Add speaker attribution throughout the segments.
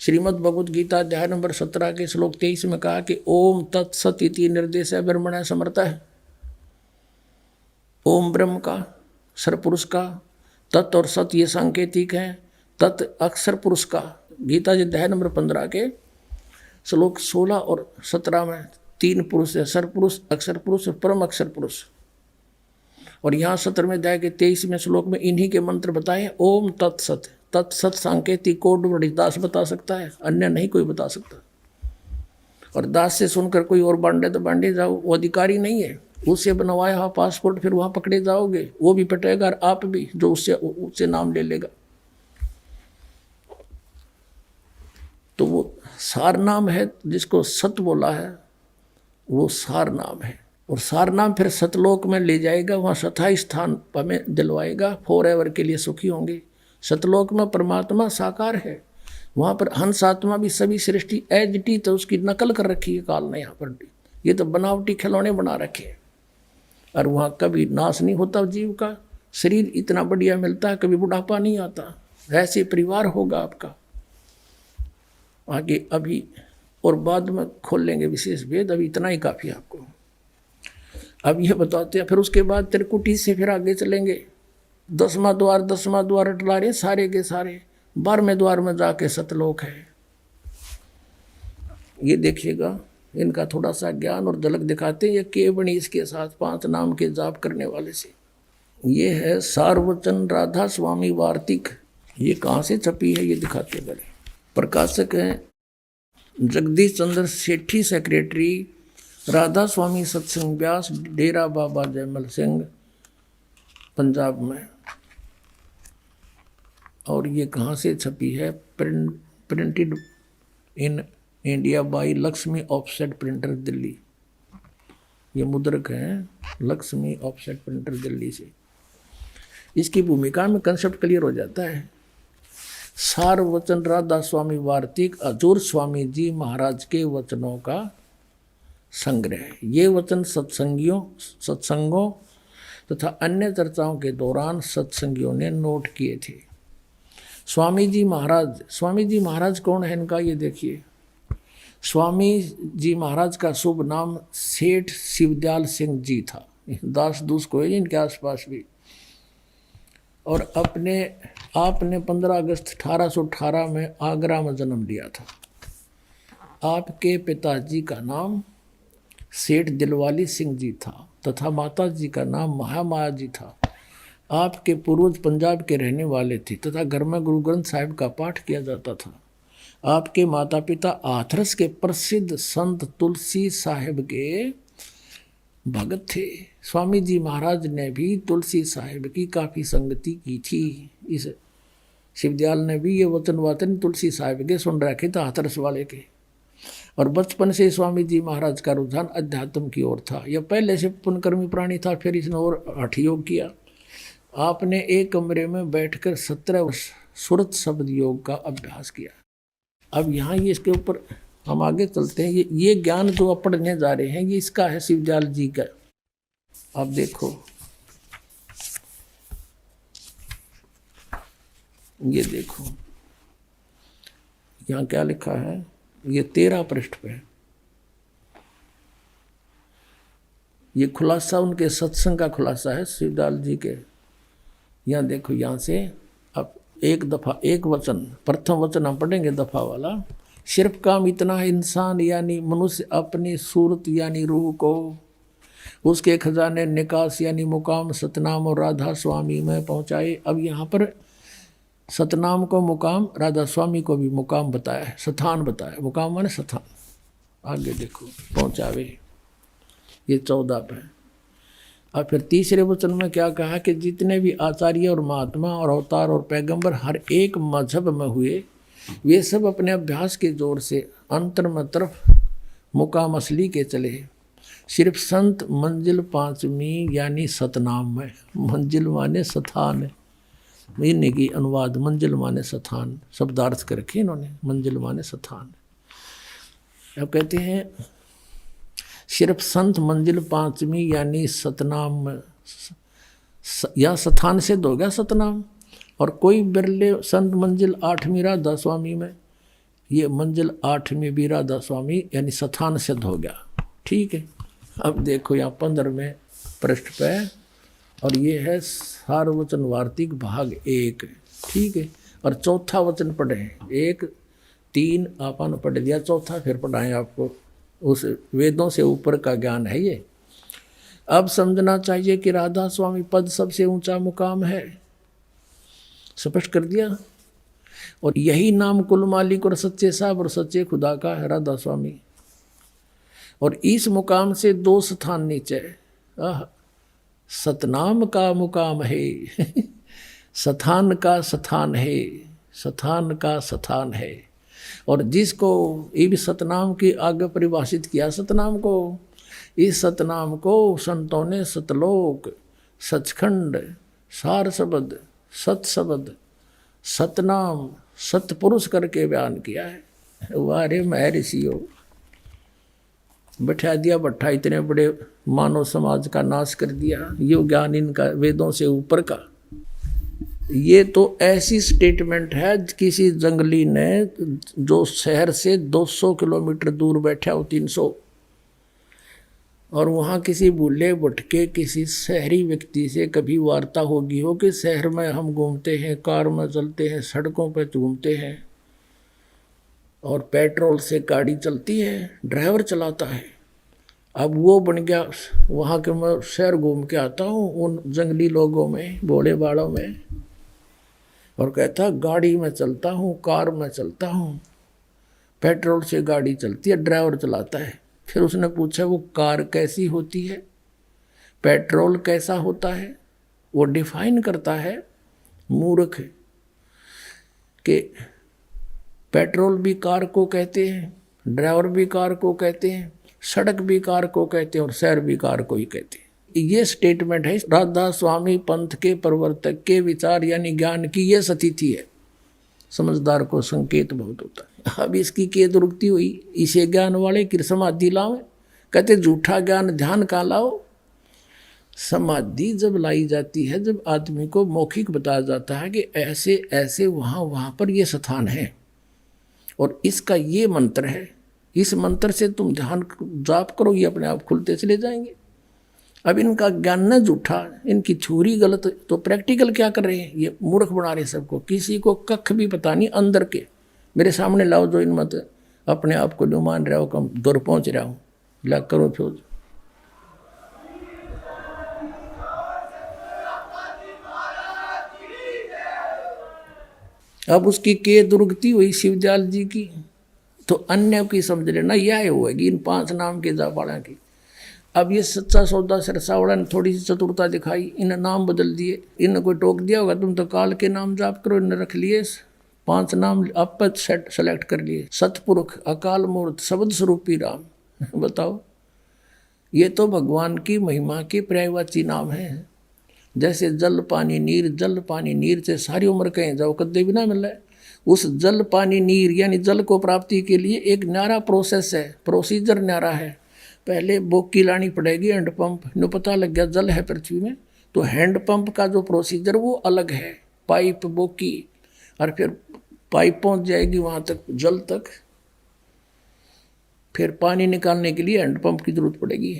Speaker 1: श्रीमद् भगवद गीता अध्याय नंबर 17 के श्लोक 23 में कहा कि ओम तत्सत इति निर्देश ब्रह्मण समर्थ है। ओम ब्रह्म का, सर पुरुष का, तत् और सत ये सांकेतिक है, तत् अक्षर पुरुष का। गीता जी अध्याय नंबर 15 के श्लोक 16 और 17 में 3 पुरुष है, सर पुरुष, अक्षर पुरुष और परम अक्षर पुरुष। और यहाँ 17वें अध्याय के 23वें श्लोक में इन्हीं के मंत्र बताए। ओम तत्सत, तत्सत सांकेतिक कोड दास बता सकता है, अन्य नहीं कोई बता सकता। और दास से सुनकर कोई और बांटे तो बांटे जाओ, वो अधिकारी नहीं है। उससे बनवाया हुआ पासपोर्ट फिर वहाँ पकड़े जाओगे, वो भी पटेगा और आप भी, जो उससे नाम ले लेगा। तो वो सार नाम है, जिसको सत बोला है वो सार नाम है। और सार नाम फिर सतलोक में ले जाएगा, वहाँ सथाई स्थान हमें दिलवाएगा, फॉर एवर के लिए सुखी होंगे। सतलोक में परमात्मा साकार है, वहाँ पर हंस आत्मा भी सभी सृष्टि एज टी, तो उसकी नकल कर रखी है काल ने यहाँ पर। ये तो बनावटी खिलौने बना रखे हैं। और वहाँ कभी नाश नहीं होता जीव का, शरीर इतना बढ़िया मिलता है, कभी बुढ़ापा नहीं आता। ऐसे परिवार होगा आपका आगे, अभी और बाद में खोल लेंगे विशेष भेद, अभी इतना ही काफ़ी आपको। अब ये बताते हैं, फिर उसके बाद त्रिकुटी से फिर आगे चलेंगे। 10वां द्वार अटला रहे सारे के सारे, 12वें द्वार में जाके सतलोक है। ये देखिएगा, इनका थोड़ा सा ज्ञान और झलक दिखाते हैं। ये केवणी इसके साथ 5 नाम के जाप करने वाले से। ये है सार्वचन राधा स्वामी वार्तिक। ये कहाँ से छपी है ये दिखाते बड़े। प्रकाशक हैं जगदीश चंद्र सेठी, सेक्रेटरी राधा स्वामी सत्संग व्यास, डेरा बाबा जयमल सिंह, पंजाब में। और ये कहाँ से छपी है? Printed in India by Lakshmi offset printer Delhi. ये मुद्रक हैं लक्ष्मी ऑफसेट प्रिंटर दिल्ली से। इसकी भूमिका में कंसेप्ट क्लियर हो जाता है। सार वचन राधा स्वामी वार्तिक हजूर स्वामी जी महाराज के वचनों का संग्रह। ये वचन सत्संगों तथा अन्य चर्चाओं के दौरान सत्संगियों ने नोट किए थे। स्वामी जी महाराज कौन है इनका ये देखिए। स्वामी जी महाराज का शुभ नाम सेठ शिवदयाल सिंह जी था। दास दूस को है इनके आसपास भी। और आपने 15 अगस्त 1818 में आगरा में जन्म लिया था। आपके पिताजी का नाम सेठ दिलवाली सिंह जी था तथा माता जी का नाम महामाया जी था। आपके पूर्वज पंजाब के रहने वाले थे तथा घर में गुरु ग्रंथ साहिब का पाठ किया जाता था। आपके माता पिता हाथरस के प्रसिद्ध संत तुलसी साहिब के भगत थे। स्वामी जी महाराज ने भी तुलसी साहिब की काफ़ी संगति की थी। इस शिवदयाल ने भी ये वचन तुलसी साहिब के सुन रखे थे, हाथरस वाले के। और बचपन से स्वामी जी महाराज का रुझान अध्यात्म की ओर था। यह पहले से पुण्यकर्मी प्राणी था, फिर इसने और हठ योग किया। आपने एक कमरे में बैठकर 17 वर्ष सुरत शब्द योग का अभ्यास किया। अब यहाँ ये इसके ऊपर हम आगे चलते हैं। ये ज्ञान जो आप पढ़ने जा रहे हैं ये इसका है, शिवदयाल जी का। आप देखो ये देखो यहाँ क्या लिखा है, ये 13 पृष्ठ पे है। ये खुलासा उनके सत्संग का खुलासा है शिवदयाल जी के। यहाँ देखो, यहाँ से अब एक दफ़ा एक वचन, प्रथम वचन हम पढ़ेंगे दफ़ा वाला। सिर्फ काम इतना है, इंसान यानी मनुष्य अपनी सूरत यानी रूह को उसके खजाने निकास यानी मुकाम सतनाम और राधा स्वामी में पहुँचाए। अब यहाँ पर सतनाम को मुकाम, राधा स्वामी को भी मुकाम बताया है, स्थान बताया। मुकाम माने स्थान। आगे देखो, पहुँचावे, ये 14 पे। और फिर तीसरे वचन में क्या कहा कि जितने भी आचार्य और महात्मा और अवतार और पैगंबर हर एक मजहब में हुए, वे सब अपने अभ्यास के जोर से अंतर में तरफ मुकाम असली के चले। सिर्फ संत मंजिल 5वीं यानी सतनाम में, मंजिल माने स्थान है, इन्हीं की अनुवाद मंजिल माने स्थान शब्दार्थ करके इन्होंने, मंजिल माने स्थान। अब कहते हैं सिर्फ संत मंजिल 5वीं यानी सतनाम या स्थान से हो गया सतनाम। और कोई बिरले संत मंजिल 8वीं राधा स्वामी में ये मंजिल 8 में भी राधा स्वामी यानी स्थान सिद्ध हो गया। ठीक है, अब देखो यहाँ 15वें पृष्ठ पे, और ये है सारवचन वार्तिक भाग 1। ठीक है, और चौथा वचन पढ़े, 1 3 आपने पढ़ दिया, चौथा फिर पढ़ाएं आपको। उस वेदों से ऊपर का ज्ञान है ये। अब समझना चाहिए कि राधा स्वामी पद सबसे ऊंचा मुकाम है, स्पष्ट कर दिया। और यही नाम कुल मालिक और सच्चे साहब और सच्चे खुदा का है, राधा स्वामी। और इस मुकाम से 2 स्थान नीचे, सतनाम का मुकाम है स्थान का स्थान है, स्थान का स्थान है। और जिसको ये सतनाम की आगे परिभाषित किया, सतनाम को, इस सतनाम को संतों ने सतलोक, सचखंड, सार शब्द, सत शब्द, सतनाम, सतपुरुष करके बयान किया है। वारे महर्षियों, बैठा दिया भट्ठा, इतने बड़े मानव समाज का नाश कर दिया। ये ज्ञान इनका वेदों से ऊपर का। ये तो ऐसी स्टेटमेंट है किसी जंगली ने, जो शहर से 200 किलोमीटर दूर बैठा हो, 300, और वहाँ किसी भूले भटके किसी शहरी व्यक्ति से कभी वार्ता होगी हो कि शहर में हम घूमते हैं, कार में चलते हैं, सड़कों पर घूमते हैं, और पेट्रोल से गाड़ी चलती है, ड्राइवर चलाता है। अब वो बन गया वहाँ के, मैं शहर घूम के आता हूँ उन जंगली लोगों में, भोले बाड़ों में, और कहता गाड़ी में चलता हूँ, कार में चलता हूँ, पेट्रोल से गाड़ी चलती है, ड्राइवर चलाता है। फिर उसने पूछा वो कार कैसी होती है, पेट्रोल कैसा होता है, वो डिफाइन करता है मूर्ख कि पेट्रोल भी कार को कहते हैं, ड्राइवर भी कार को कहते हैं, सड़क भी कार को कहते हैं, और शहर भी कार को ही कहते हैं। ये स्टेटमेंट है राधा स्वामी पंथ के प्रवर्तक के विचार यानी ज्ञान की ये स्थिति है। समझदार को संकेत बहुत होता है। अब इसकी के दुरुक्ति हुई, इसे ज्ञान वाले की समाधि लाओ, कहते झूठा ज्ञान ध्यान का लाओ। समाधि जब लाई जाती है, जब आदमी को मौखिक बताया जाता है कि ऐसे ऐसे वहाँ पर ये स्थान है, और इसका ये मंत्र है, इस मंत्र से तुम ध्यान जाप करो, ये अपने आप खुलते चले जाएंगे। अब इनका ज्ञान न झूठा, इनकी थ्योरी गलत, तो प्रैक्टिकल क्या कर रहे हैं, ये मूर्ख बना रहे सबको। किसी को कख भी पता नहीं अंदर के, मेरे सामने लाओ जो इन मत अपने आप को जो मान रहा हो कम दूर पहुँच रहा हूँ, ला करो फिर। अब उसकी के दुर्गति हुई शिवदयाल जी की, तो अन्य की समझ लेना यह होगी इन 5 नाम के जापाड़ा की। अब ये सच्चा सौदा सरसावड़ा ने थोड़ी सी चतुरता दिखाई, इन नाम बदल दिए। इन कोई टोक दिया होगा तुम तो काल के नाम जाप करो, इन रख लिए 5 नाम आप सेलेक्ट कर लिए, सतपुरुष, अकाल मूर्त, शब्द स्वरूपी राम। बताओ, ये तो भगवान की महिमा के पर्यायवाची नाम है। जैसे जल पानी नीर, जल पानी नीर से सारी उम्र कहें जाओ कदे भी ना मिल रहा है। उस जल पानी नीर यानी जल को प्राप्ति के लिए एक न्यारा प्रोसेस है, प्रोसीजर न्यारा है। पहले बोकी लानी पड़ेगी, हैंड पंप न पता लग गया जल है पृथ्वी में, तो हैंड पंप का जो प्रोसीजर वो अलग है, पाइप बोकी, और फिर पाइप पहुंच जाएगी वहाँ तक जल तक, फिर पानी निकालने के लिए हैंड पंप की जरूरत पड़ेगी।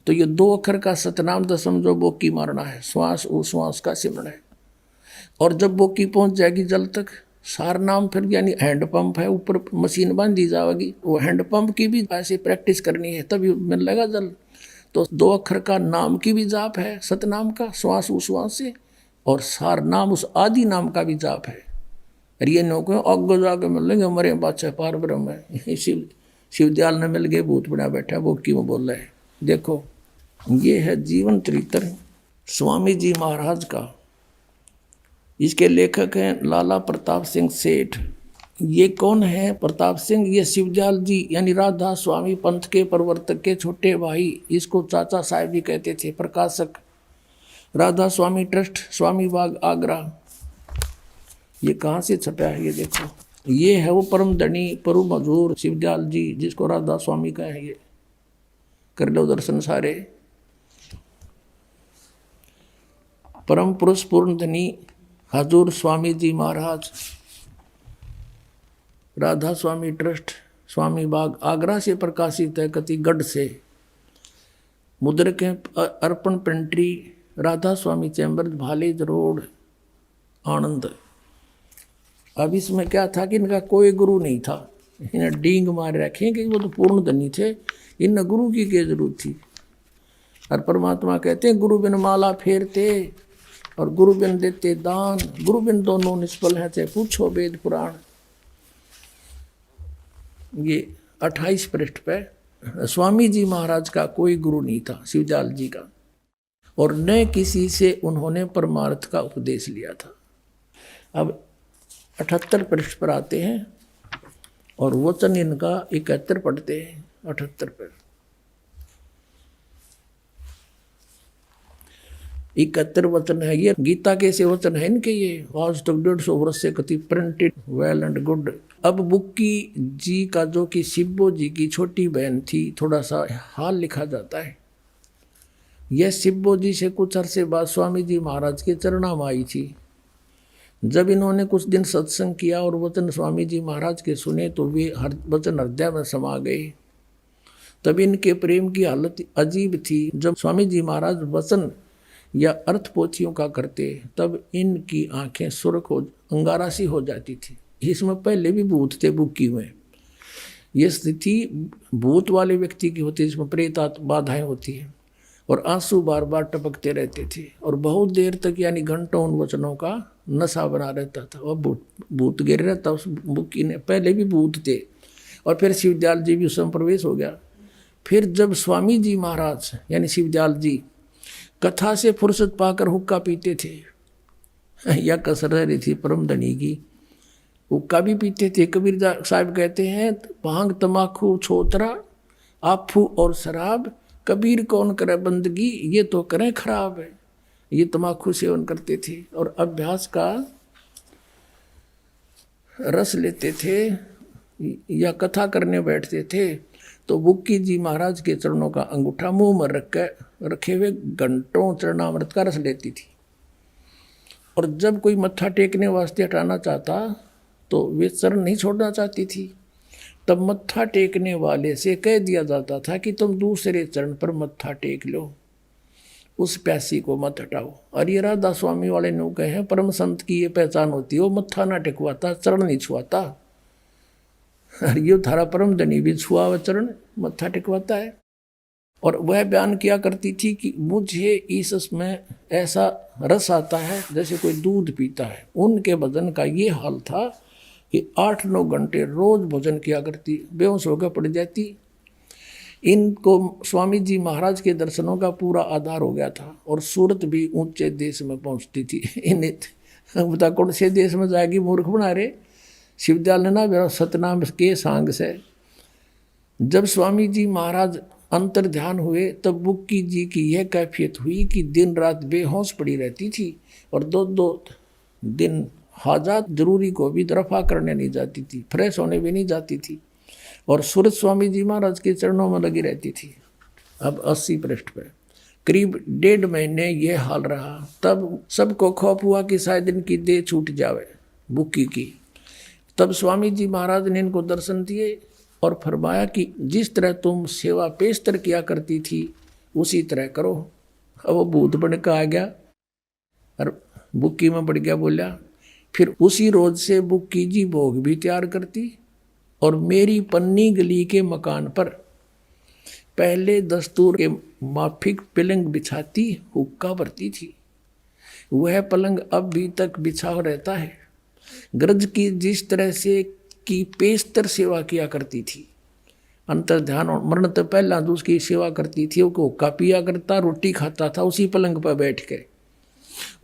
Speaker 1: तो ये 2 अक्षर का सतनाम दसम जो बोकी मारना है, श्वास उश्वास का सिमरण है। और जब बोकी पहुंच जाएगी जल तक, सार नाम फिर यानी हैंड पंप है, ऊपर मशीन बांधी जाएगी, वो हैंड पंप की भी ऐसे प्रैक्टिस करनी है तभी मिलेगा जल। तो 2 अक्षर का नाम की भी जाप है, सतनाम का श्वास उश्वास से, और सार नाम उस आदि नाम का भी जाप है। और ये नौको अग्गो जाके मिलेंगे हमारे बादशाह पार ब्रह्म है, शिवदयाल ने मिल गए, भूत बना बैठा बोकी में बोल रहे। देखो ये है जीवन चरित्र स्वामी जी महाराज का। इसके लेखक हैं लाला प्रताप सिंह सेठ। ये कौन है प्रताप सिंह? ये शिवदयाल जी यानी राधा स्वामी पंथ के प्रवर्तक के छोटे भाई, इसको चाचा साहब भी कहते थे। प्रकाशक राधा स्वामी ट्रस्ट, स्वामी बाग, आगरा। ये कहाँ से छपा है ये देखो, ये है वो परम धनी परु मजूर शिवदयाल जी जिसको राधा स्वामी का है। ये कर लो दर्शन सारे। परम पुरुष पूर्ण धनी हजूर स्वामी जी महाराज। राधा स्वामी ट्रस्ट, स्वामी बाग, आगरा से प्रकाशित है। कतिगढ़ से मुद्रक है। अर्पण पेंट्री, राधा स्वामी चैम्बर, भालेज रोड, आनंद। अब इसमें क्या था कि इनका कोई गुरु नहीं था। इन्हें डींग मार रखे कि वो तो पूर्ण धनी थे, इन गुरु की क्या जरूरत थी। और परमात्मा कहते हैं गुरु बिन माला फेरते और गुरु बिन देते दान, गुरु बिन दोनों निष्फल हैं, चाहे पूछो वेद पुराण। ये 28 पृष्ठ पे स्वामी जी महाराज का कोई गुरु नहीं था, शिवदयाल जी का, और न किसी से उन्होंने परमार्थ का उपदेश लिया था। अब 78 पृष्ठ पर आते हैं और वचन इनका 71 पढ़ते हैं। 78 पर 71 वचन है। ये गीता के से वचन है इनके। ये आज तक 150 वर्ष से कति प्रिंटेड, वेल एंड गुड। अब बुक्की जी का जो कि शिब्बो जी की छोटी बहन थी, थोड़ा सा हाल लिखा जाता है। यह शिब्बो जी से कुछ अरसे बाद स्वामी जी महाराज के चरणा में आई थी। जब इन्होंने कुछ दिन सत्संग किया और वचन स्वामी जी महाराज के सुने तो वे वचन हृदय में समा गए। तब इनके प्रेम की हालत अजीब थी। जब स्वामी जी महाराज वचन या अर्थ पोथियों का करते तब इनकी आंखें सुर्ख हो, अंगारा सी हो जाती थी। इसमें पहले भी भूत थे बुक्की में। ये स्थिति भूत वाले व्यक्ति की होती है, जिसमें प्रेत बाधाएं होती हैं और आंसू बार बार टपकते रहते थे और बहुत देर तक यानी घंटों उन वचनों का नशा बना रहता था। वह भूत गिर रहता उस बुक्की ने। पहले भी भूत थे और फिर शिवदयाल जी भी उसमें प्रवेश हो गया। फिर जब स्वामी जी महाराज यानी शिवदयाल जी कथा से फुर्सत पाकर हुक्का पीते थे, या कसर रही थी परम धनी की, हुक्का भी पीते थे। कबीर साहब कहते हैं भांग तमाकू छोतरा आफू और शराब, कबीर कौन करे बंदगी, ये तो करें खराब है। ये तमाकू सेवन करते थे और अभ्यास का रस लेते थे या कथा करने बैठते थे तो बुक्की जी महाराज के चरणों का अंगूठा मुंह में रखे हुए घंटों चरणामृत का रस लेती थी। और जब कोई मत्था टेकने वास्ते हटाना चाहता तो वे चरण नहीं छोड़ना चाहती थी। तब मत्था टेकने वाले से कह दिया जाता था कि तुम दूसरे चरण पर मत्था टेक लो, उस प्यासी को मत हटाओ। और ये राधा स्वामी वाले ने कहे परम संत की ये पहचान होती है, वो मत्था ना टेकवाता, चरण नहीं छुआता। और ये थारा परम धनी भी छुआ हुआ चरण मत्था टेकवाता है। और वह बयान किया करती थी कि मुझे इसमें ऐसा रस आता है जैसे कोई दूध पीता है। उनके भजन का ये हाल था कि 8-9 घंटे रोज भोजन किया करती, बेहोश होकर पड़ जाती। इनको स्वामी जी महाराज के दर्शनों का पूरा आधार हो गया था और सूरत भी ऊंचे देश में पहुंचती थी। इन्हें बता कौन से देश में जाएगी, मूर्ख बना रहे। शिवदयाल ने ना मेरा सतनाम के सांग से जब स्वामी जी महाराज अंतर ध्यान हुए तब बुक्की जी की यह कैफियत हुई कि दिन रात बेहोश पड़ी रहती थी और 2-2 दिन हाजात जरूरी को भी दरफा करने नहीं जाती थी, फ्रेश होने भी नहीं जाती थी और सूरत स्वामी जी महाराज के चरणों में लगी रहती थी। अब 80 पृष्ठ पर करीब 1.5 महीने ये हाल रहा। तब सबको खौफ हुआ कि शायद इनकी देह छूट जावे बुक्की की। तब स्वामी जी महाराज ने इनको दर्शन दिए और फरमाया कि जिस तरह तुम सेवा पेशतर किया करती थी उसी तरह करो। अब वो भूत बन के आ गया और बुक्की में पड़ गया। बोला फिर उसी रोज से बुक्की जी भोग भी तैयार करती और मेरी पन्नी गली के मकान पर पहले दस्तूर के माफिक पलंग बिछाती, हुक्का भरती थी। वह पलंग अब भी तक बिछा रहता है। गरज की जिस तरह से की पेशतर सेवा किया करती थी, अंतर ध्यान और मरण तो पहला उसकी सेवा करती थी। वो हुक्का पिया करता, रोटी खाता था उसी पलंग पर बैठ के।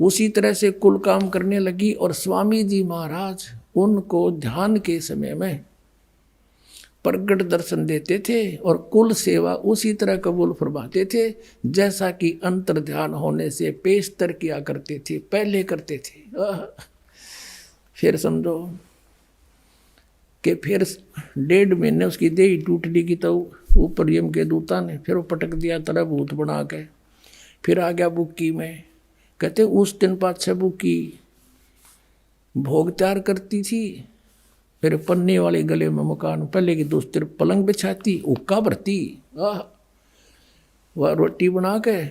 Speaker 1: उसी तरह से कुल काम करने लगी और स्वामी जी महाराज उनको ध्यान के समय में प्रगट दर्शन देते थे और कुल सेवा उसी तरह कबूल फरमाते थे जैसा कि अंतर ध्यान होने से पेशतर किया करते थे, पहले करते थे। फिर समझो कि फिर 1.5 महीने उसकी देह टूट ली तो ऊपर यम के दूता ने फिर वो पटक दिया तरह भूत बना के। फिर आ गया बुक्की में। कहते उस दिन 5-6 बुक्की भोग तैयार करती थी फिर पन्ने वाले गले में मकान, पहले की दोस्त पलंग बिछाती, उक्का भरती, वह रोटी बना के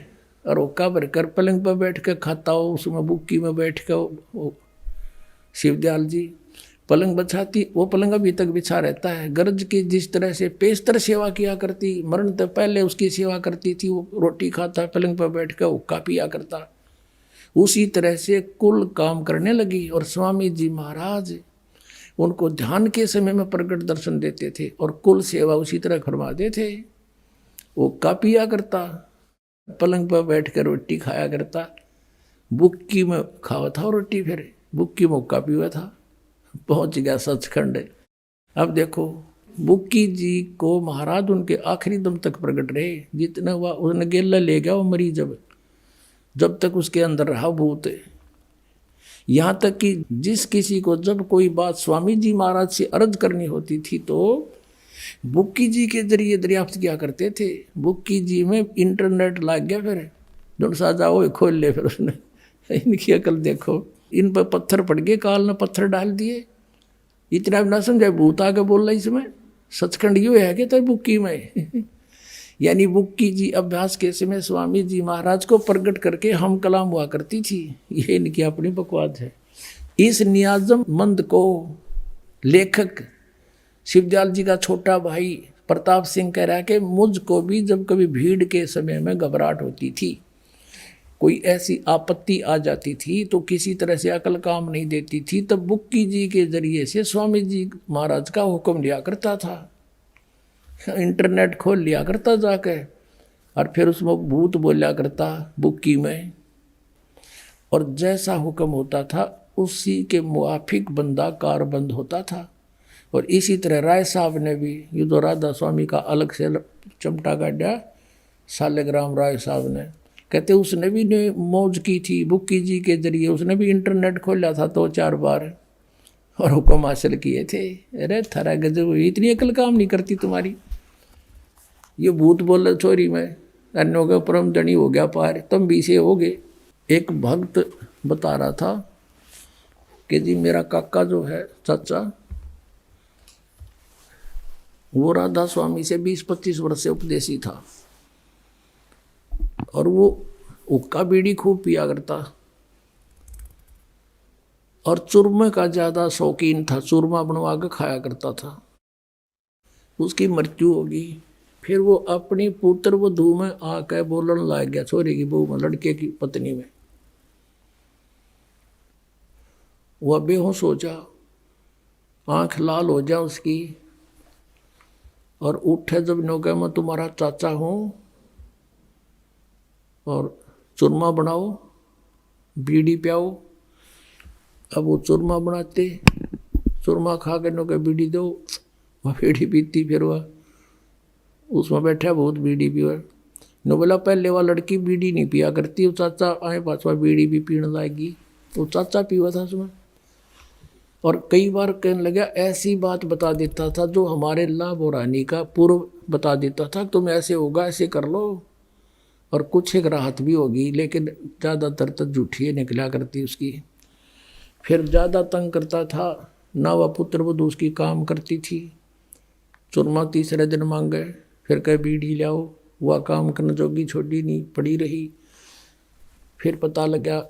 Speaker 1: और उक्का भर कर पलंग पर बैठ कर खाता हो, उसमें बुक्की में बैठ कर शिवदयाल जी पलंग बिछाती, वो पलंग अभी तक बिछा रहता है। गरज की जिस तरह से पेस्तर सेवा किया करती, मरण तो पहले उसकी सेवा करती थी, वो रोटी खाता पलंग पर बैठ कर हुक्का पिया करता, उसी तरह से कुल काम करने लगी। और स्वामी जी महाराज उनको ध्यान के समय में प्रकट दर्शन देते थे और कुल सेवा उसी तरह फरमाते थे। वो हुक्का पिया करता, पलंग पर बैठ कर रोटी खाया करता, बुक्की में खावा था रोटी, फिर बुक्की में हुक्का पिया था, पहुंच गया सचखंड। अब देखो बुक्की जी को महाराज उनके आखिरी दम तक प्रकट रहे, जितना हुआ उसने गेला ले गया वो मरी, जब तक उसके अंदर रहा भूत। यहाँ तक कि जिस किसी को जब कोई बात स्वामी जी महाराज से अर्ज करनी होती थी तो बुक्की जी के जरिए दरियाफ्त किया करते थे। बुक्की जी में इंटरनेट लग गया, फिर जो साजा वो खोल ले, फिर उसने इनकी अकल देखो, इन पर पत्थर पड़ गए, काल ने पत्थर डाल दिए, इतना ना समझे भूत आके बोल रहा इसमें, सचखंड यू है कि तो बुक्की में यानी बुक्की जी अभ्यास के समय स्वामी जी महाराज को प्रकट करके हम कलाम हुआ करती थी, ये इनकी अपनी बकवास है। इस नियाजम मंद को लेखक शिवदयाल जी का छोटा भाई प्रताप सिंह कह रहा है कि मुझको भी जब कभी भीड़ के समय में घबराहट होती थी, कोई ऐसी आपत्ति आ जाती थी तो किसी तरह से अकल काम नहीं देती थी, तब बुक्की जी के जरिए से स्वामी जी महाराज का हुक्म लिया करता था, इंटरनेट खोल लिया करता जाके, और फिर उसमें भूत बोलिया करता बुक्की में, और जैसा हुक्म होता था उसी के मुआफिक बंदा कारबंद होता था। और इसी तरह राय साहब ने भी ये तो राधा स्वामी का अलग से चमटा काटा, सालेग्राम राय साहब ने कहते उसने भी ने मौज की थी बुक्की जी के जरिए, उसने भी इंटरनेट खोला था 2-4 बार और हुक्म हासिल किए थे। अरे थारा गजब, इतनी अकल काम नहीं करती तुम्हारी, ये भूत बोल चोरी में अन्यों के परम धनी हो गया पार, तुम भी से हो गए। एक भक्त बता रहा था कि जी मेरा काका जो है चाचा, वो राधा स्वामी से 20-25 वर्ष से उपदेशी था और वो हुक्का बीड़ी खूब पिया करता और चूरमे का ज़्यादा शौकीन था, चूरमा बनवा के खाया करता था। उसकी मृत्यु होगी, फिर वो अपनी पुत्र वधू में आकर बोलने लग गया, छोरे की बहू में, लड़के की पत्नी में। वह बेहोश हो जा, आंख लाल हो जा उसकी, और उठे जब नो कहा मैं तुम्हारा चाचा हूँ और चूरमा बनाओ बीड़ी पियाओ। अब वो चूरमा बनाते, चूरमा खा के नो कहा बीड़ी दो, वह बीड़ी पीती, फिर वह उसमें बैठा बहुत बीड़ी पिया। नो बोला पहले वह लड़की बीड़ी नहीं पिया करती, वो चाचा आए पास वह बीड़ी भी पीने लाएगी, वो चाचा पीवा था उसमें। और कई बार कहने लगा ऐसी बात बता देता था जो हमारे लाभ और हानि का पूर्व बता देता था, तुम ऐसे होगा ऐसे कर लो, और कुछ एक राहत भी होगी, लेकिन ज़्यादातर तो झूठी निकला करती उसकी। फिर ज़्यादा तंग करता था, ना वह पुत्र वधू उसकी काम करती थी। चूरमा तीसरे दिन मांगे, फिर कह बीड़ी लाओ, वह काम करने जोगी छोड़ी नहीं, पड़ी रही। फिर पता लगा,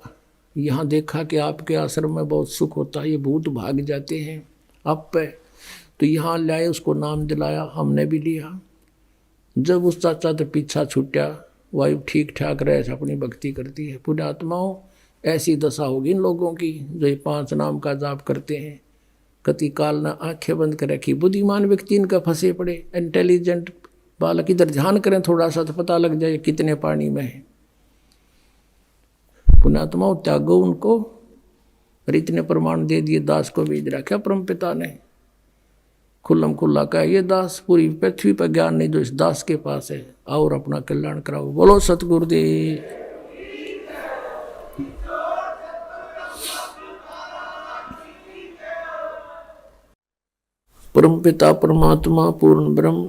Speaker 1: यहाँ देखा कि आपके आश्रम में बहुत सुख होता है, ये भूत भाग जाते हैं आप पे, तो यहाँ लाए, उसको नाम दिलाया, हमने भी लिया। जब उस चाचा तो पीछा छूटा, वायु ठीक ठाक रहे, अपनी भक्ति करती है। पुण्यात्माओं ऐसी दशा होगी इन लोगों की जो ये 5 नाम का जाप करते हैं। कति काल ना आंखें बंद कर रखी, बुद्धिमान व्यक्ति इनका फंसे पड़े, इंटेलिजेंट बालक इधर ध्यान करें थोड़ा सा तो पता लग जाए कितने पानी में है। पुण्यात्माओं त्यागो उनको, और इतने प्रमाण दे दिए, दास को भेज रखा परम पिता ने, खुल्लम खुल्ला का ये दास पूरी पृथ्वी पर ज्ञान नहीं जो इस दास के पास है, और अपना कल्याण कराओ। बोलो सतगुरुदेव। परम पिता परमात्मा पूर्ण ब्रह्म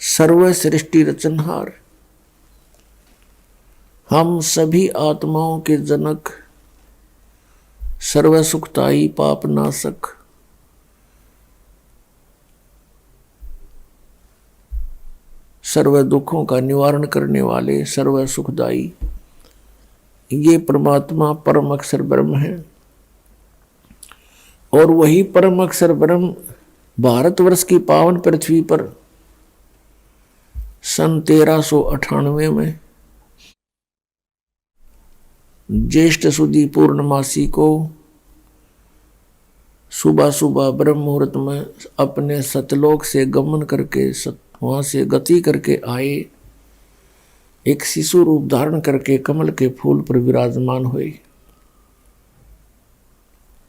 Speaker 1: सर्व सृष्टि रचनहार, हम सभी आत्माओं के जनक, सर्व सुखदाई पाप नाशक, सर्व दुखों का निवारण करने वाले, सर्व सुखदाई, ये परमात्मा परम अक्षर ब्रह्म है। और वही परम अक्षर ब्रह्म भारतवर्ष की पावन पृथ्वी पर सन 1398 में ज्येष्ठ सुदी पूर्णमासी को सुबह सुबह ब्रह्म मुहूर्त में अपने सतलोक से गमन करके वहां से गति करके आए, एक शिशु रूप धारण करके कमल के फूल पर विराजमान हुए।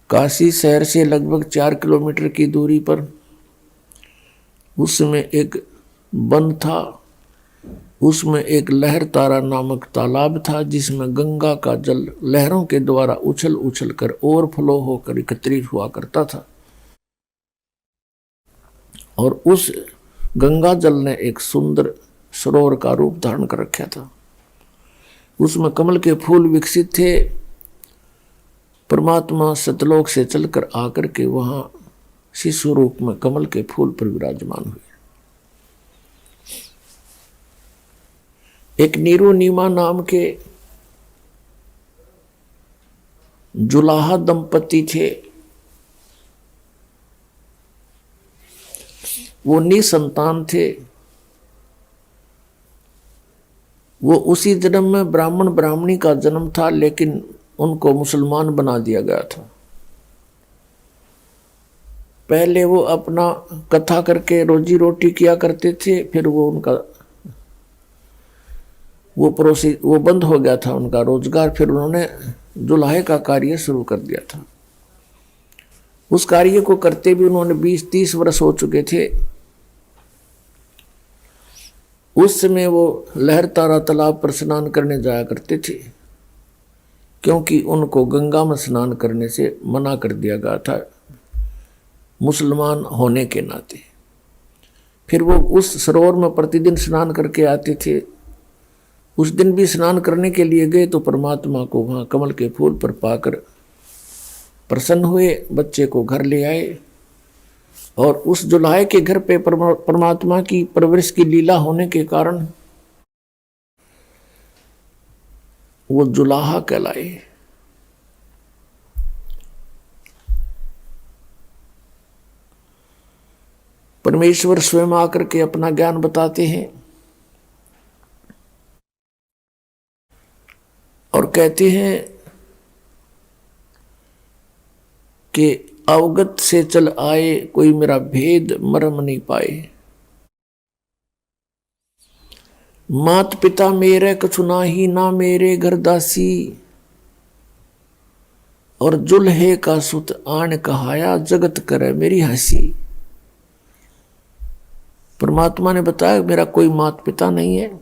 Speaker 1: काशी शहर से लगभग 4 किलोमीटर की दूरी पर उसमें एक वन था, उसमें एक लहर तारा नामक तालाब था, जिसमें गंगा का जल लहरों के द्वारा उछल उछल कर ओवरफ्लो होकर एकत्रित हुआ करता था। और उस गंगा जल ने एक सुंदर सरोवर का रूप धारण कर रखा था। उसमें कमल के फूल विकसित थे। परमात्मा सतलोक से चलकर आकर के वहां शिशु रूप में कमल के फूल पर विराजमान हुए। एक नीरू नीमा नाम के जुलाहा दंपति थे। वो निसंतान थे। वो उसी जन्म में ब्राह्मण ब्राह्मणी का जन्म था, लेकिन उनको मुसलमान बना दिया गया था। पहले वो अपना कथा करके रोजी रोटी किया करते थे, फिर वो उनका वो बंद हो गया था उनका रोजगार। फिर उन्होंने जुलाहे का कार्य शुरू कर दिया था। उस कार्य को करते भी उन्होंने 20-30 वर्ष हो चुके थे। उस समय वो लहर तारा तालाब पर स्नान करने जाया करते थे, क्योंकि उनको गंगा में स्नान करने से मना कर दिया गया था मुसलमान होने के नाते। फिर वो उस सरोवर में प्रतिदिन स्नान करके आते थे। उस दिन भी स्नान करने के लिए गए तो परमात्मा को वहाँ कमल के फूल पर पाकर प्रसन्न हुए, बच्चे को घर ले आए। और उस जुलाहे के घर पे परमात्मा की परवरिश की लीला होने के कारण वो जुलाहा कहलाए। परमेश्वर स्वयं आकर के अपना ज्ञान बताते हैं और कहते हैं कि अवगत से चल आए, कोई मेरा भेद मरम नहीं पाए। मात पिता मेरे कछु नाही, ना मेरे घर दासी, और जुल्हे का सुत आन कहाया, जगत करे मेरी हंसी। परमात्मा ने बताया मेरा कोई मात पिता नहीं है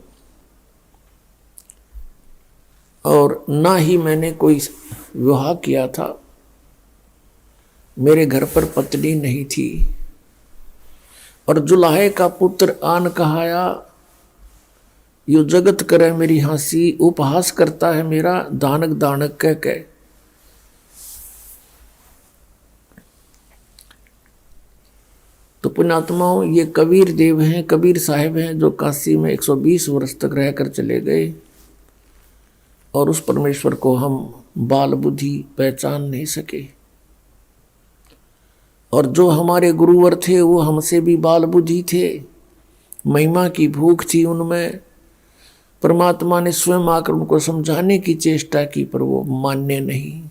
Speaker 1: और ना ही मैंने कोई विवाह किया था। मेरे घर पर पत्नी नहीं थी। और जुलाहे का पुत्र आन कहाया, यो जगत करे मेरी हंसी। उपहास करता है मेरा दानक दानक कह के। तो पुण्यात्माओं, ये कबीर देव हैं, कबीर साहिब हैं, जो काशी में 120 वर्ष तक रहकर चले गए। और उस परमेश्वर को हम बाल बुद्धि पहचान नहीं सके। और जो हमारे गुरुवर थे वो हमसे भी बाल बुद्धि थे। महिमा की भूख थी उनमें। परमात्मा ने स्वयं आकर उनको समझाने की चेष्टा की, पर वो मानने नहीं,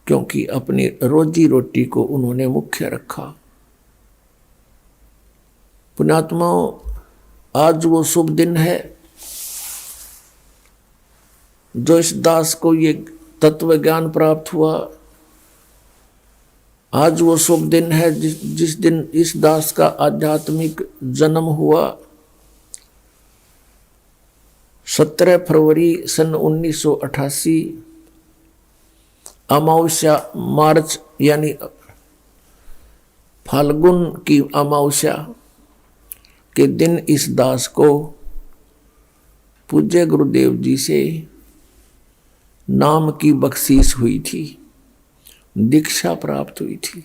Speaker 1: क्योंकि अपनी रोजी रोटी को उन्होंने मुख्य रखा। पुण्यात्माओं, आज वो शुभ दिन है जो इस दास को ये तत्व ज्ञान प्राप्त हुआ। आज वो शुभ दिन है जिस दिन इस दास का आध्यात्मिक जन्म हुआ। 17 फरवरी सन 1988 अमावस्या मार्च यानी फाल्गुन की अमावस्या के दिन इस दास को पूज्य गुरुदेव जी से नाम की बख्शीश हुई थी, दीक्षा प्राप्त हुई थी।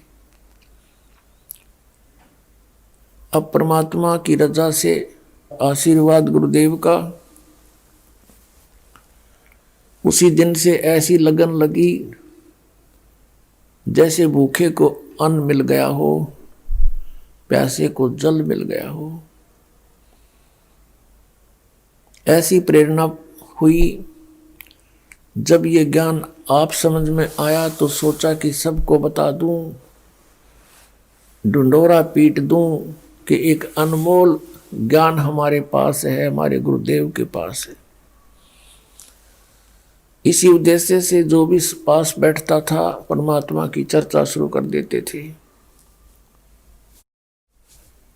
Speaker 1: अब परमात्मा की रजा से आशीर्वाद गुरुदेव का, उसी दिन से ऐसी लगन लगी जैसे भूखे को अन्न मिल गया हो, प्यासे को जल मिल गया हो। ऐसी प्रेरणा हुई। जब ये ज्ञान आप समझ में आया तो सोचा कि सबको बता दूं, ढिंढोरा पीट दूं कि एक अनमोल ज्ञान हमारे पास है, हमारे गुरुदेव के पास है। इसी उद्देश्य से जो भी पास बैठता था परमात्मा की चर्चा शुरू कर देते थे।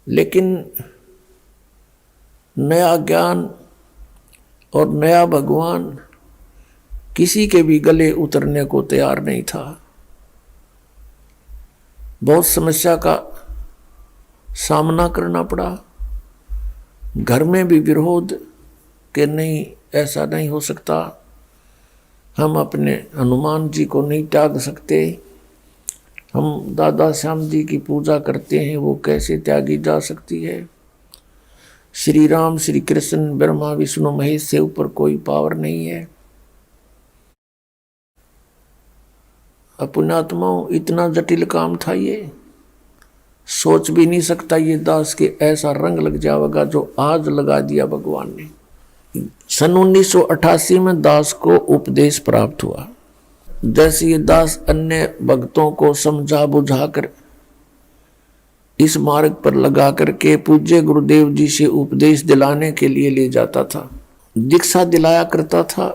Speaker 1: लेकिन नया ज्ञान और नया भगवान किसी के भी गले उतरने को तैयार नहीं था। बहुत समस्या का सामना करना पड़ा। घर में भी विरोध कि नहीं, ऐसा नहीं हो सकता, हम अपने हनुमान जी को नहीं त्याग सकते, हम दादा श्याम जी की पूजा करते हैं, वो कैसे त्यागी जा सकती है। श्री राम श्री कृष्ण ब्रह्मा विष्णु महेश से ऊपर कोई पावर नहीं है। पुण्यात्माओं, इतना जटिल काम था ये, सोच भी नहीं सकता ये दास के ऐसा रंग लग जाएगा जो आज लगा दिया भगवान ने। सन 1988 में दास को उपदेश प्राप्त हुआ। जैसे ये दास अन्य भक्तों को समझा बुझाकर इस मार्ग पर लगा करके पूज्य गुरुदेव जी से उपदेश दिलाने के लिए ले जाता था, दीक्षा दिलाया करता था।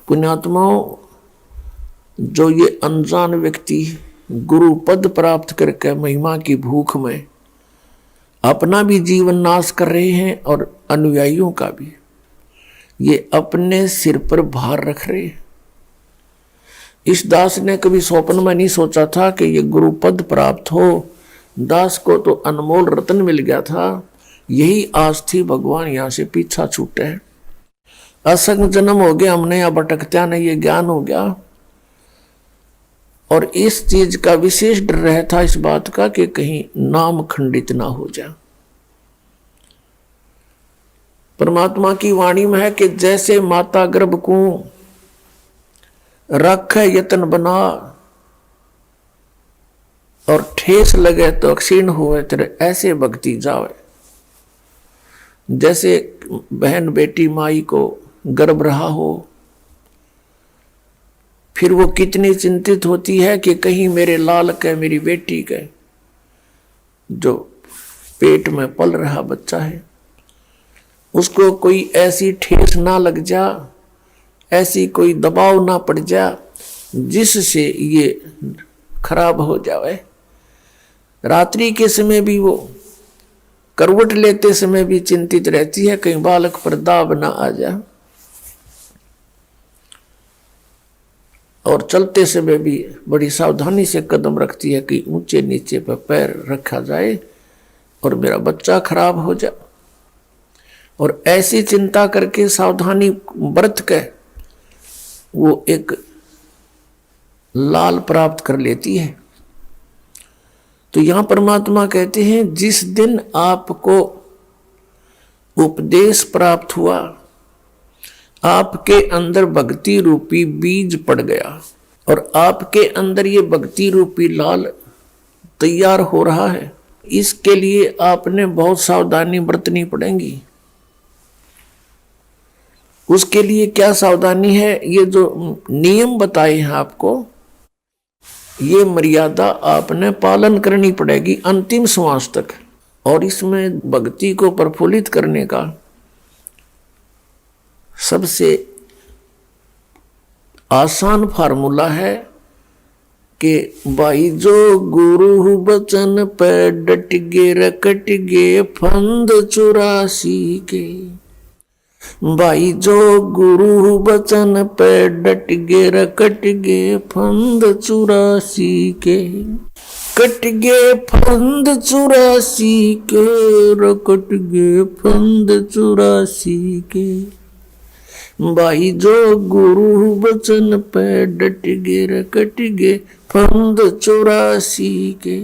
Speaker 1: पुण्यात्माओं, जो ये अनजान व्यक्ति गुरु पद प्राप्त करके महिमा की भूख में अपना भी जीवन नाश कर रहे हैं और अनुयायियों का भी, ये अपने सिर पर भार रख रहे हैं। इस दास ने कभी स्वप्न में नहीं सोचा था कि ये गुरु पद प्राप्त हो। दास को तो अनमोल रत्न मिल गया था, यही आस थी भगवान यहाँ से पीछा छूटे हैं। असंग जन्म हो गया हमने, या भटकत्या नहीं, ये ज्ञान हो गया। और इस चीज का विशेष डर रहता इस बात का कि कहीं नाम खंडित ना हो जाए। परमात्मा की वाणी में है कि जैसे माता गर्भ को रख यतन बना और ठेस लगे तो क्षीण हुए तेरे, ऐसे भक्ति जावे। जैसे बहन बेटी माई को गर्भ रहा हो, फिर वो कितनी चिंतित होती है कि कहीं मेरे लाल के, मेरी बेटी के जो पेट में पल रहा बच्चा है, उसको कोई ऐसी ठेस ना लग जा, ऐसी कोई दबाव ना पड़ जा जिससे ये खराब हो जाए। रात्रि के समय भी वो करवट लेते समय भी चिंतित रहती है कहीं बालक पर दाब ना आ जाए, और चलते समय भी बड़ी सावधानी से कदम रखती है कि ऊंचे नीचे पर पैर रखा जाए और मेरा बच्चा खराब हो जाए। और ऐसी चिंता करके सावधानी बरत के वो एक लाल प्राप्त कर लेती है। तो यहां परमात्मा कहते हैं जिस दिन आपको उपदेश प्राप्त हुआ, आपके अंदर भक्ति रूपी बीज पड़ गया और आपके अंदर ये भक्ति रूपी लाल तैयार हो रहा है। इसके लिए आपने बहुत सावधानी बरतनी पड़ेगी। उसके लिए क्या सावधानी है? ये जो नियम बताए हैं आपको, ये मर्यादा आपने पालन करनी पड़ेगी अंतिम श्वास तक। और इसमें भक्ति को प्रफुल्लित करने का सबसे आसान फार्मूला है कि भाई जो गुरु बचन पे डट गे रकट गे फंद 84 के। भाई जो गुरु बचन पे डट गे रकट गे फंद 84 के। कट गे फंद 84 के, रकट गे फंद 84 के। भाई जो गुरु बचन पे डट गे रकट गे फंद 84 के।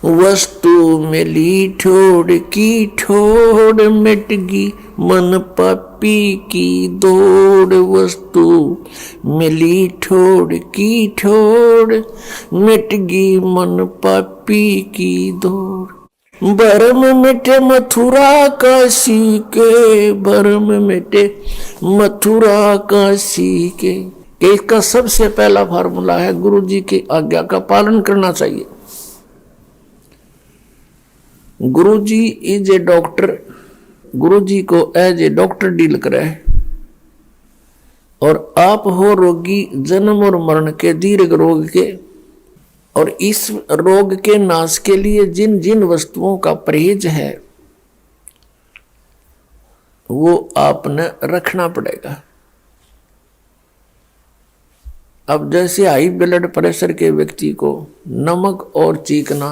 Speaker 1: वस्तु मिली ठोड़ की ठोड़ मिटगी मन पापी की दौड़। वस्तु मिली ठोड़ की ठोड़ मिटगी मन पापी की दौड़। भरम मिटे मथुरा काशी के, भरम मिटे मथुरा काशी के। इसका सबसे पहला फार्मूला है गुरु जी की आज्ञा का पालन करना चाहिए। गुरु जी इज ए डॉक्टर, गुरु जी को एज ए डॉक्टर डील करे, और आप हो रोगी जन्म और मरण के दीर्घ रोग के। और इस रोग के नाश के लिए जिन जिन वस्तुओं का परहेज है वो आपने रखना पड़ेगा। अब जैसे हाई ब्लड प्रेशर के व्यक्ति को नमक और चीकना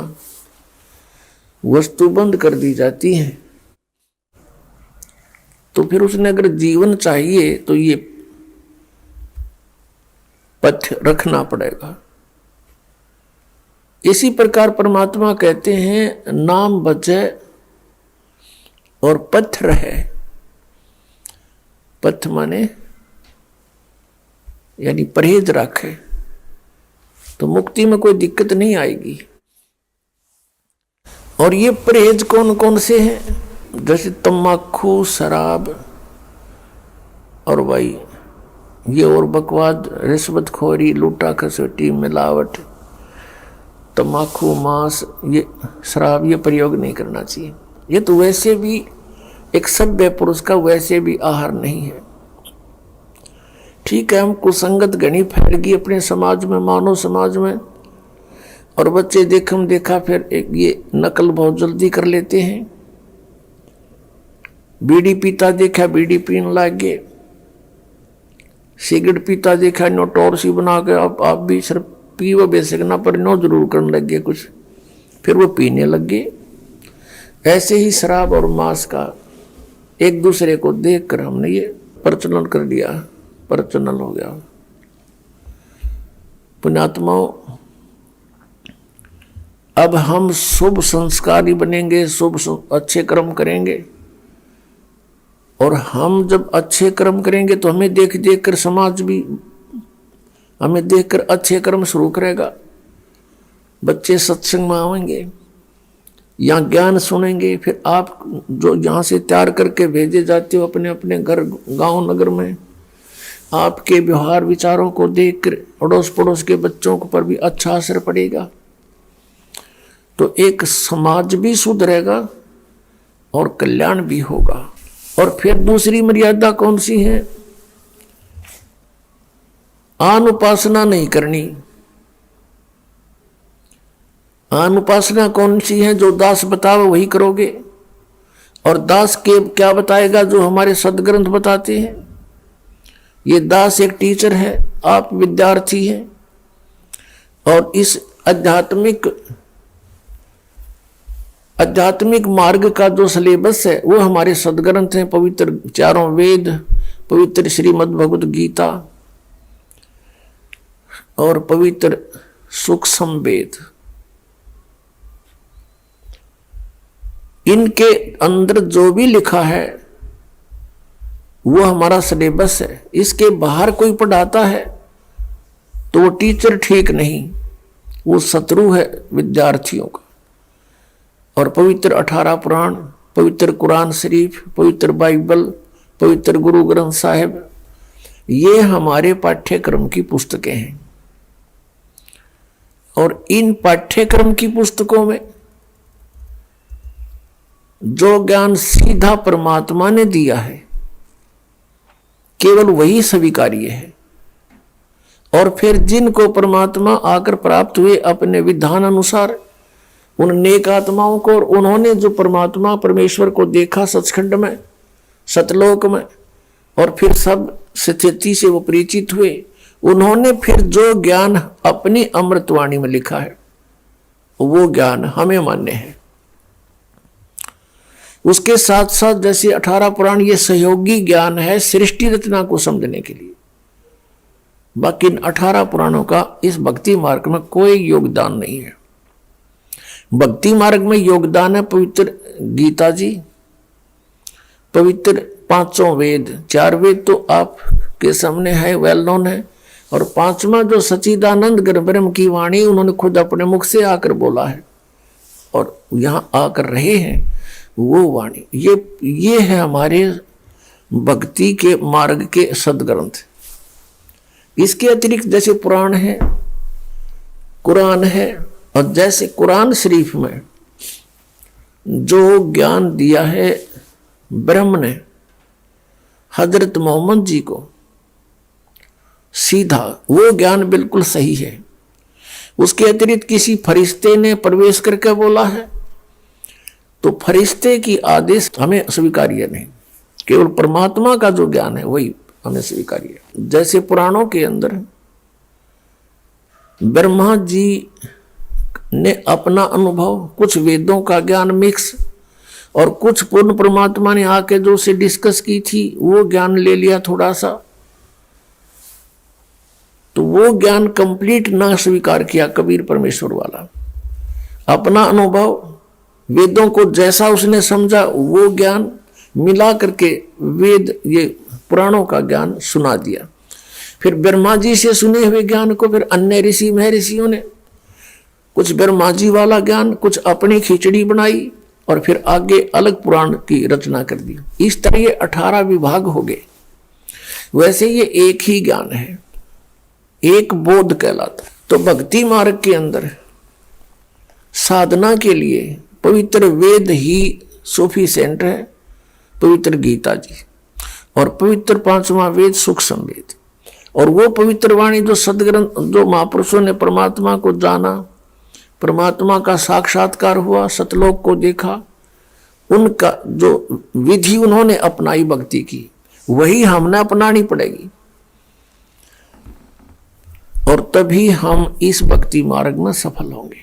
Speaker 1: वस्तु बंद कर दी जाती है, तो फिर उसने अगर जीवन चाहिए तो ये पथ्य रखना पड़ेगा। इसी प्रकार परमात्मा कहते हैं नाम बचे और पथ्य रहे। पथ्य माने यानी परहेज रखे तो मुक्ति में कोई दिक्कत नहीं आएगी। और ये परहेज कौन कौन से हैं? जैसे तम्बाकू, शराब और भाई ये और बकवाद, रिश्वतखोरी, लूटा खसोटी, मिलावट, तम्बाकू, मांस, ये शराब, ये प्रयोग नहीं करना चाहिए। ये तो वैसे भी एक सभ्य पुरुष का वैसे भी आहार नहीं है। ठीक है, हम कुसंगत घनी फैल गई अपने समाज में, मानव समाज में, और बच्चे देखम देखा फिर एक ये नकल बहुत जल्दी कर लेते हैं। बीड़ी पीता देखा बीड़ी पीने लग गए, सिगरेट पीता देखा नो टोर सी बना के आप भी सिर्फ पीवो बेसिक ना पर नो जरूर करने लग गए कुछ, फिर वो पीने लग गए। ऐसे ही शराब और मांस का एक दूसरे को देखकर हमने ये प्रचलन कर दिया, प्रचलन हो गया। पुण्यात्माओं, अब हम शुभ संस्कारी बनेंगे, शुभ अच्छे कर्म करेंगे, और हम जब अच्छे कर्म करेंगे तो हमें देख देख कर समाज भी हमें देखकर अच्छे कर्म शुरू करेगा। बच्चे सत्संग में आएंगे, यहाँ ज्ञान सुनेंगे, फिर आप जो यहाँ से तैयार करके भेजे जाते हो अपने अपने घर गांव नगर में, आपके व्यवहार विचारों को देखकर अड़ोस पड़ोस के बच्चों पर भी अच्छा असर पड़ेगा। तो एक समाज भी सुधरेगा और कल्याण भी होगा। और फिर दूसरी मर्यादा कौन सी है? आन उपासना नहीं करनी। आन उपासना कौन सी है? जो दास बतावे वही करोगे। और दास के क्या बताएगा? जो हमारे सदग्रंथ बताते हैं। ये दास एक टीचर है, आप विद्यार्थी हैं, और इस आध्यात्मिक मार्ग का जो सिलेबस है वो हमारे सदग्रंथ हैं, पवित्र चारों वेद, पवित्र श्रीमद् भगवद गीता और पवित्र सूक्ष्म वेद। इनके अंदर जो भी लिखा है वो हमारा सिलेबस है। इसके बाहर कोई पढ़ाता है तो वो टीचर ठीक नहीं, वो शत्रु है विद्यार्थियों का। और पवित्र 18 पुराण, पवित्र कुरान शरीफ, पवित्र बाइबल, पवित्र गुरु ग्रंथ साहिब, ये हमारे पाठ्यक्रम की पुस्तकें हैं। और इन पाठ्यक्रम की पुस्तकों में जो ज्ञान सीधा परमात्मा ने दिया है केवल वही स्वीकार्य है। और फिर जिनको परमात्मा आकर प्राप्त हुए अपने विधान अनुसार, उन नेक आत्माओं को, और उन्होंने जो परमात्मा परमेश्वर को देखा सचखंड में, सतलोक में, और फिर सब स्थिति से वो परिचित हुए, उन्होंने फिर जो ज्ञान अपनी अमृतवाणी में लिखा है वो ज्ञान हमें मान्य है। उसके साथ साथ जैसे 18 पुराण ये सहयोगी ज्ञान है सृष्टि रचना को समझने के लिए। बाकी इन 18 पुराणों का इस भक्ति मार्ग में कोई योगदान नहीं है। भक्ति मार्ग में योगदान है पवित्र गीता जी, पवित्र 500 वेद, 4 वेद तो आपके सामने है, वेल नोन है, और 5वां जो सच्चिदानंद ब्रह्म की वाणी उन्होंने खुद अपने मुख से आकर बोला है और यहाँ आकर रहे हैं वो वाणी, ये है हमारे भक्ति के मार्ग के सदग्रंथ। इसके अतिरिक्त जैसे पुराण है, कुरान है, और जैसे कुरान शरीफ में जो ज्ञान दिया है ब्रह्म ने हजरत मोहम्मद जी को सीधा, वो ज्ञान बिल्कुल सही है। उसके अतिरिक्त किसी फरिश्ते ने प्रवेश करके बोला है तो फरिश्ते की आदेश हमें स्वीकार्य नहीं, केवल परमात्मा का जो ज्ञान है वही हमें स्वीकार्य है। जैसे पुराणों के अंदर ब्रह्मा जी ने अपना अनुभव, कुछ वेदों का ज्ञान मिक्स और कुछ पूर्ण परमात्मा ने आके जो उसे डिस्कस की थी वो ज्ञान ले लिया थोड़ा सा, तो वो ज्ञान कंप्लीट ना स्वीकार किया कबीर परमेश्वर वाला। अपना अनुभव, वेदों को जैसा उसने समझा वो ज्ञान मिला करके वेद ये पुराणों का ज्ञान सुना दिया। फिर ब्रह्मा जी से सुने हुए ज्ञान को फिर अन्य ऋषि महर्षियों ने कुछ ब्रह्मा जी वाला ज्ञान, कुछ अपनी खिचड़ी बनाई और फिर आगे अलग पुराण की रचना कर दी। इस तरह ये 18 विभाग हो गए। वैसे ये एक ही ज्ञान है, एक बोध कहलाता है। तो भक्ति मार्ग के अंदर साधना के लिए पवित्र वेद ही सफिशिएंट है, पवित्र गीता जी, और पवित्र 5वां वेद सुख संवेद, और वो पवित्र वाणी जो सदग्रंथ, जो महापुरुषों ने परमात्मा को जाना, परमात्मा का साक्षात्कार हुआ, सतलोक को देखा, उनका जो विधि उन्होंने अपनाई भक्ति की वही हमने अपनानी पड़ेगी, और तभी हम इस भक्ति मार्ग में सफल होंगे।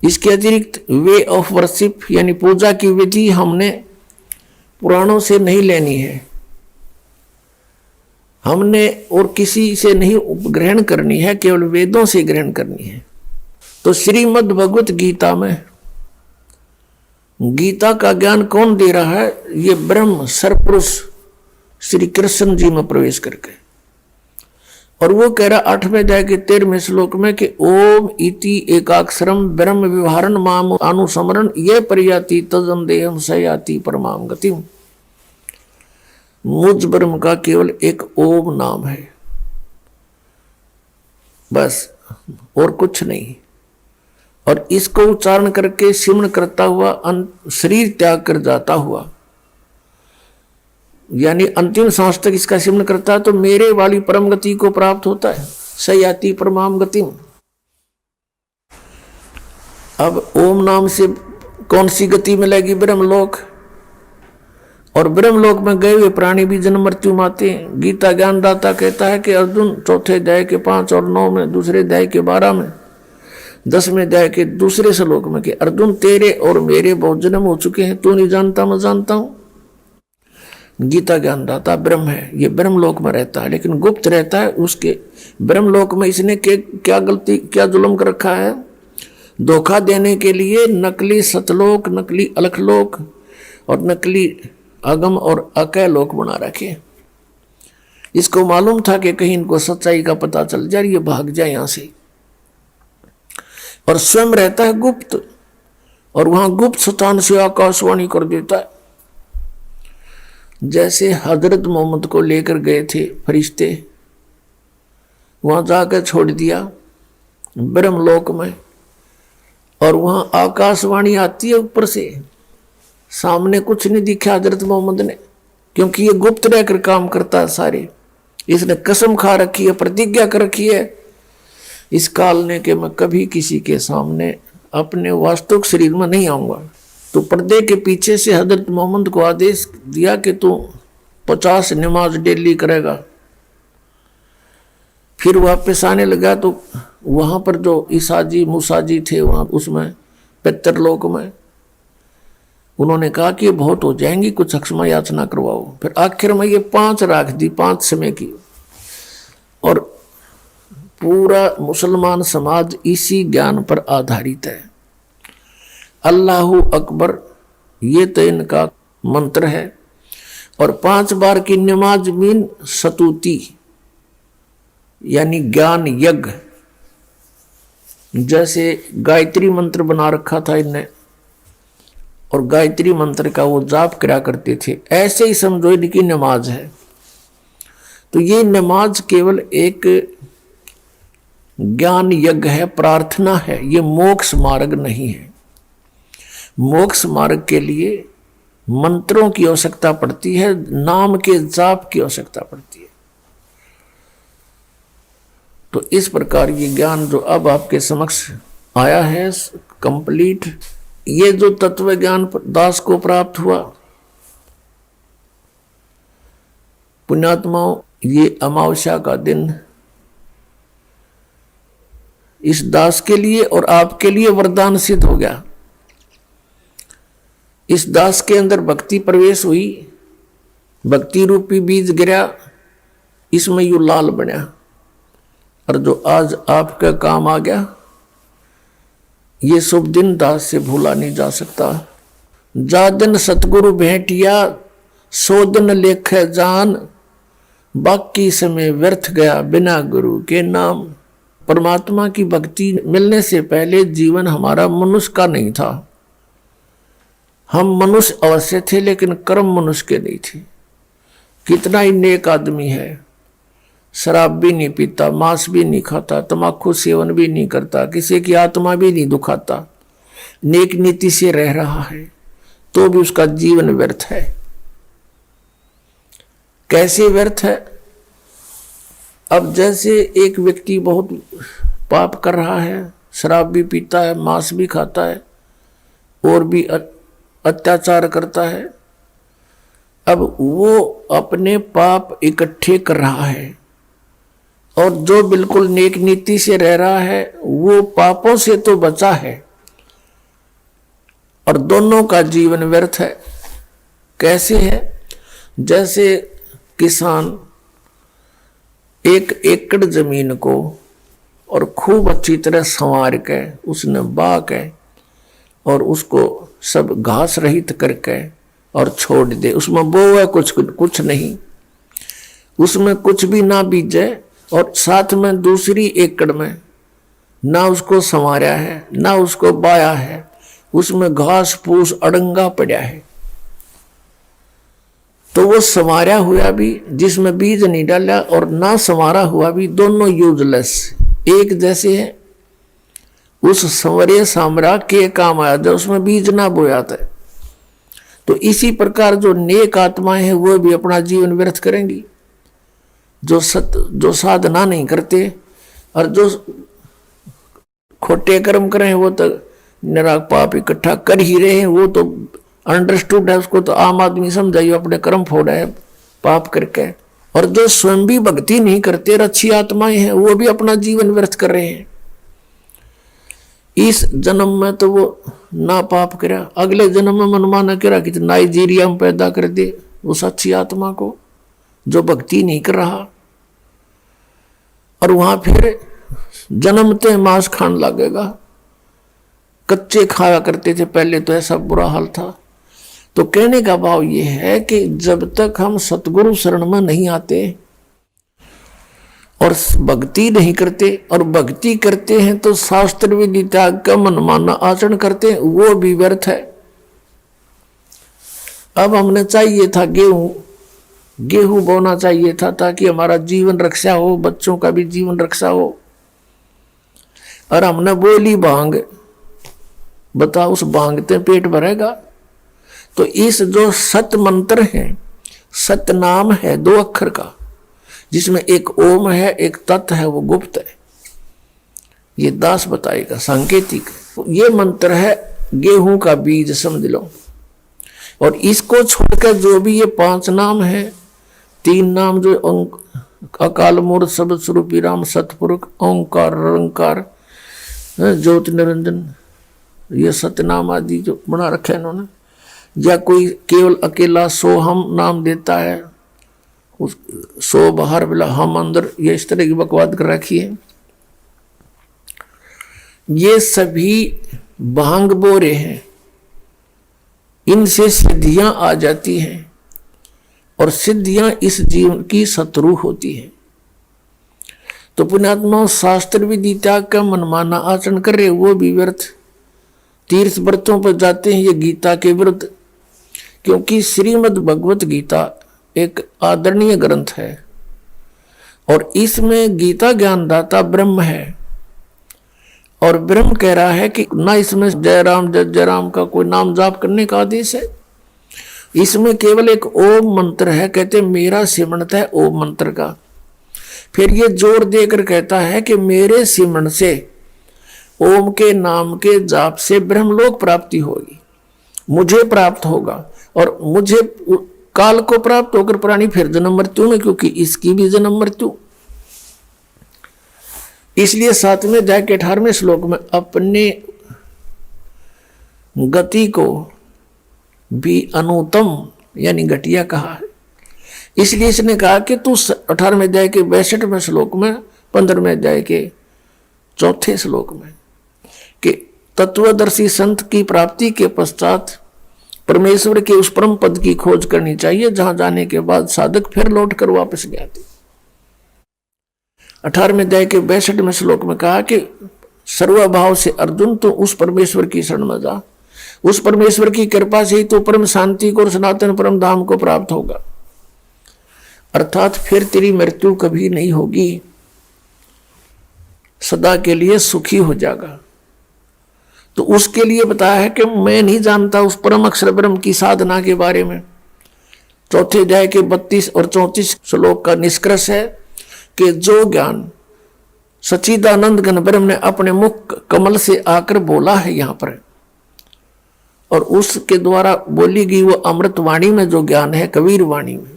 Speaker 1: इसके अतिरिक्त वे ऑफ वर्शिप यानी पूजा की विधि हमने पुराणों से नहीं लेनी है, हमने और किसी से नहीं ग्रहण करनी है, केवल वेदों से ग्रहण करनी है। तो श्रीमद् भगवत गीता में गीता का ज्ञान कौन दे रहा है? ये ब्रह्म सरपुरुष श्री कृष्ण जी में प्रवेश करके, और वो कह रहा 8वें अध्याय के 13वें श्लोक में कि ओम इति एकाक्षरम ब्रह्म विवहारण माम अनुसमरण ये परियाति तजम देहम सयाति परमाम गतिम। मुझ ब्रह्म का केवल एक ओम नाम है, बस और कुछ नहीं, और इसको उच्चारण करके सिमरण करता हुआ शरीर त्याग कर जाता हुआ, यानी अंतिम सांस तक इसका सिमरण करता है तो मेरे वाली परम गति को प्राप्त होता है, सयाति परमाम गतिम। अब ओम नाम से कौन सी गति मिलेगी? ब्रह्मलोक, और ब्रह्मलोक में गए हुए प्राणी भी जन्म मृत्यु माते हैं। गीता ज्ञानदाता कहता है कि अर्जुन 4थे अध्याय के 5 और 9 में, दूसरे अध्याय के 12 में, 10वें अध्याय के दूसरे श्लोक में कि अर्जुन तेरे और मेरे बहुत जन्म हो चुके हैं, तू नहीं जानता मैं जानता हूं। गीता ज्ञानदाता ब्रह्म है, ये ब्रह्मलोक में रहता है, लेकिन गुप्त रहता है। उसके ब्रह्मलोक में इसने क्या गलती, क्या जुल्म कर रखा है? धोखा देने के लिए नकली सतलोक, नकली अलखलोक और नकली अगम और अकय लोक बना रखे। इसको मालूम था कि कहीं इनको सच्चाई का पता चल जाए, ये भाग जाए यहां से, और स्वयं रहता है गुप्त, और वहां गुप्त स्थान से आकाशवाणी कर देता है। जैसे हजरत मोहम्मद को लेकर गए थे फरिश्ते, वहां जाकर छोड़ दिया ब्रह्मलोक में, और वहां आकाशवाणी आती है ऊपर से, सामने कुछ नहीं दिखा हजरत मोहम्मद ने, क्योंकि ये गुप्त रहकर काम करता है सारे। इसने कसम खा रखी है, प्रतिज्ञा कर रखी है इस काल ने कि मैं कभी किसी के सामने अपने वास्तविक शरीर में नहीं आऊंगा। तो पर्दे के पीछे से हजरत मोहम्मद को आदेश दिया कि तू 50 नमाज डेली करेगा। फिर वापस आने लगा तो वहां पर जो ईसाजी मूसाजी थे वहां उसमें पितरलोक में उन्होंने कहा कि ये बहुत हो जाएंगी, कुछ अक्षमा याचना करवाओ। फिर आखिर में ये 5 राख दी, 5 समय की। और पूरा मुसलमान समाज इसी ज्ञान पर आधारित है। अल्लाहु अकबर ये तो इनका मंत्र है। और 5 बार की नमाज मीन सतुति यानी ज्ञान यज्ञ। जैसे गायत्री मंत्र बना रखा था इनने और गायत्री मंत्र का वो जाप करा करते थे, ऐसे ही समझो इनकी नमाज है। तो ये नमाज केवल एक ज्ञान यज्ञ है, प्रार्थना है, ये मोक्ष मार्ग नहीं है। मोक्ष मार्ग के लिए मंत्रों की आवश्यकता पड़ती है, नाम के जाप की आवश्यकता पड़ती है। तो इस प्रकार ये ज्ञान जो अब आपके समक्ष आया है कंप्लीट, ये जो तत्व ज्ञान दास को प्राप्त हुआ, पुण्यात्माओं, ये अमावस्या का दिन इस दास के लिए और आपके लिए वरदान सिद्ध हो गया। इस दास के अंदर भक्ति प्रवेश हुई, भक्ति रूपी बीज गिरा, इसमें यू लाल बना। और जो आज आपका काम आ गया, ये शुभ दिन दास से भूला नहीं जा सकता। जा दिन सतगुरु भेंटिया, सो दिन लेखे जान, बाकी समय व्यर्थ गया बिना गुरु के नाम। परमात्मा की भक्ति मिलने से पहले जीवन हमारा मनुष्य का नहीं था। हम मनुष्य अवश्य थे लेकिन कर्म मनुष्य के नहीं थे। कितना ही नेक आदमी है, शराब भी नहीं पीता, मांस भी नहीं खाता, तम्बाकू सेवन भी नहीं करता, किसी की आत्मा भी नहीं दुखाता, नेक नीति से रह रहा है, तो भी उसका जीवन व्यर्थ है। कैसे व्यर्थ है? अब जैसे एक व्यक्ति बहुत पाप कर रहा है, शराब भी पीता है, मांस भी खाता है और भी अत्याचार करता है। अब वो अपने पाप इकट्ठे कर रहा है और जो बिल्कुल नेक नीति से रह रहा है वो पापों से तो बचा है और दोनों का जीवन व्यर्थ है। कैसे है? जैसे किसान 1 एकड़ जमीन को और खूब अच्छी तरह संवार के उसने बा के और उसको सब घास रहित करके और छोड़ दे, उसमें बोए कुछ नहीं, उसमें कुछ भी ना बीजे और साथ में दूसरी एकड़ में ना उसको संवारा है ना उसको बाया है, उसमें घास फूस अड़ंगा पड़ा है। तो वो संवारा हुआ भी जिसमें बीज नहीं डाला और ना संवारा हुआ भी दोनों यूजलेस एक जैसे है। उस संवरे सामरा के काम आया जो उसमें बीज ना बोया था। तो इसी प्रकार जो नेक आत्माएं हैं वो भी अपना जीवन व्यर्थ करेंगी। जो साधना नहीं करते और जो खोटे कर्म करें वो तो निराग पाप इकट्ठा कर ही रहे हैं, वो तो अंडरस्टूड है, उसको तो आम आदमी समझाइए अपने कर्म फोड़ा है पाप करके। और जो स्वयं भी भक्ति नहीं करते और अच्छी आत्माएं हैं वो भी अपना जीवन व्यर्थ कर रहे हैं। इस जन्म में तो वो ना पाप करा, अगले जन्म में मनमाना करा कि नाइजीरिया में पैदा कर दे उस अच्छी आत्मा को जो भक्ति नहीं कर रहा, और वहां फिर जन्मते मांस खान लगेगा। कच्चे खाया करते थे पहले, तो ऐसा बुरा हाल था। तो कहने का भाव ये है कि जब तक हम सतगुरु शरण में नहीं आते और भक्ति नहीं करते, और भक्ति करते हैं तो शास्त्र विधि त्याग का मनमाना आचरण करते हैं, वो भी व्यर्थ है। अब हमने चाहिए था गेहूं बोना चाहिए था ताकि हमारा जीवन रक्षा हो, बच्चों का भी जीवन रक्षा हो, और हमने बोली भांग। बताओ उस भांग से पेट भरेगा? तो इस जो सत मंत्र है, सत नाम है 2 अक्षर का, जिसमें एक ओम है एक तत् है, वो गुप्त है, ये दास बताएगा सांकेतिक। ये मंत्र है गेहूं का बीज समझ लो। और इसको छोड़कर जो भी ये 5 नाम है, 3 नाम जो अकाल मूर्त शब्द स्वरूपी राम सतपुरुष ओंकार निरंकार ज्योति निरंजन, ये सतनाम आदि जो बना रखे इन्होंने, या कोई केवल अकेला सोहम नाम देता है, उस सो बाहर बिला हम अंदर, ये इस तरह की बकवाद कर रखी है। ये सभी भांग बोरे हैं, इनसे सिद्धियां आ जाती हैं और सिद्धियां इस जीवन की शत्रु होती है। तो पुण्यात्मा शास्त्र विधि त्याग का मनमाना आचरण कर रहे, वो भी व्यर्थ। तीर्थ व्रतों पर जाते हैं, ये गीता के विरुद्ध, क्योंकि श्रीमद् भगवत गीता एक आदरणीय ग्रंथ है और इसमें गीता ज्ञानदाता ब्रह्म है। और ब्रह्म कह रहा है कि ना इसमें जय राम जय जय राम का कोई नाम जाप करने का आदेश है, इसमें केवल एक ओम मंत्र है। कहते मेरा सिमरन है ओम मंत्र का। फिर ये जोर देकर कहता है कि मेरे सिमरन से, ओम के नाम के जाप से ब्रह्मलोक प्राप्ति होगी, मुझे प्राप्त होगा और मुझे काल को प्राप्त होकर प्राणी फिर जन्म मृत्यु में, क्योंकि इसकी भी जन्म मृत्यु। इसलिए 7वें अध्याय के 18वें श्लोक में अपने गति को भी अनुत्तम यानी घटिया कहा है। इसलिए इसने कहा कि तू 18वें अध्याय के 62वें श्लोक में, 15वें अध्याय के 4थे श्लोक में कि तत्वदर्शी संत की प्राप्ति के पश्चात परमेश्वर के उस परम पद की खोज करनी चाहिए, जहां जाने के बाद साधक फिर लौट कर वापस गया था। 18वें अध्याय के 62वें श्लोक में कहा कि सर्वभाव से अर्जुन तो उस परमेश्वर की शरण में जा, उस परमेश्वर की कृपा से ही तो परम शांति को और सनातन परम धाम को प्राप्त होगा, अर्थात फिर तेरी मृत्यु कभी नहीं होगी, सदा के लिए सुखी हो जाएगा। तो उसके लिए बताया है कि मैं नहीं जानता उस परम अक्षर ब्रह्म की साधना के बारे में। 4थे अध्याय के 32 और 34 श्लोक का निष्कर्ष है कि जो ज्ञान सच्चिदानंद घन ब्रह्म ने अपने मुख कमल से आकर बोला है यहां पर, और उसके द्वारा बोली गई वो अमृत वाणी में जो ज्ञान है, कबीर वाणी में,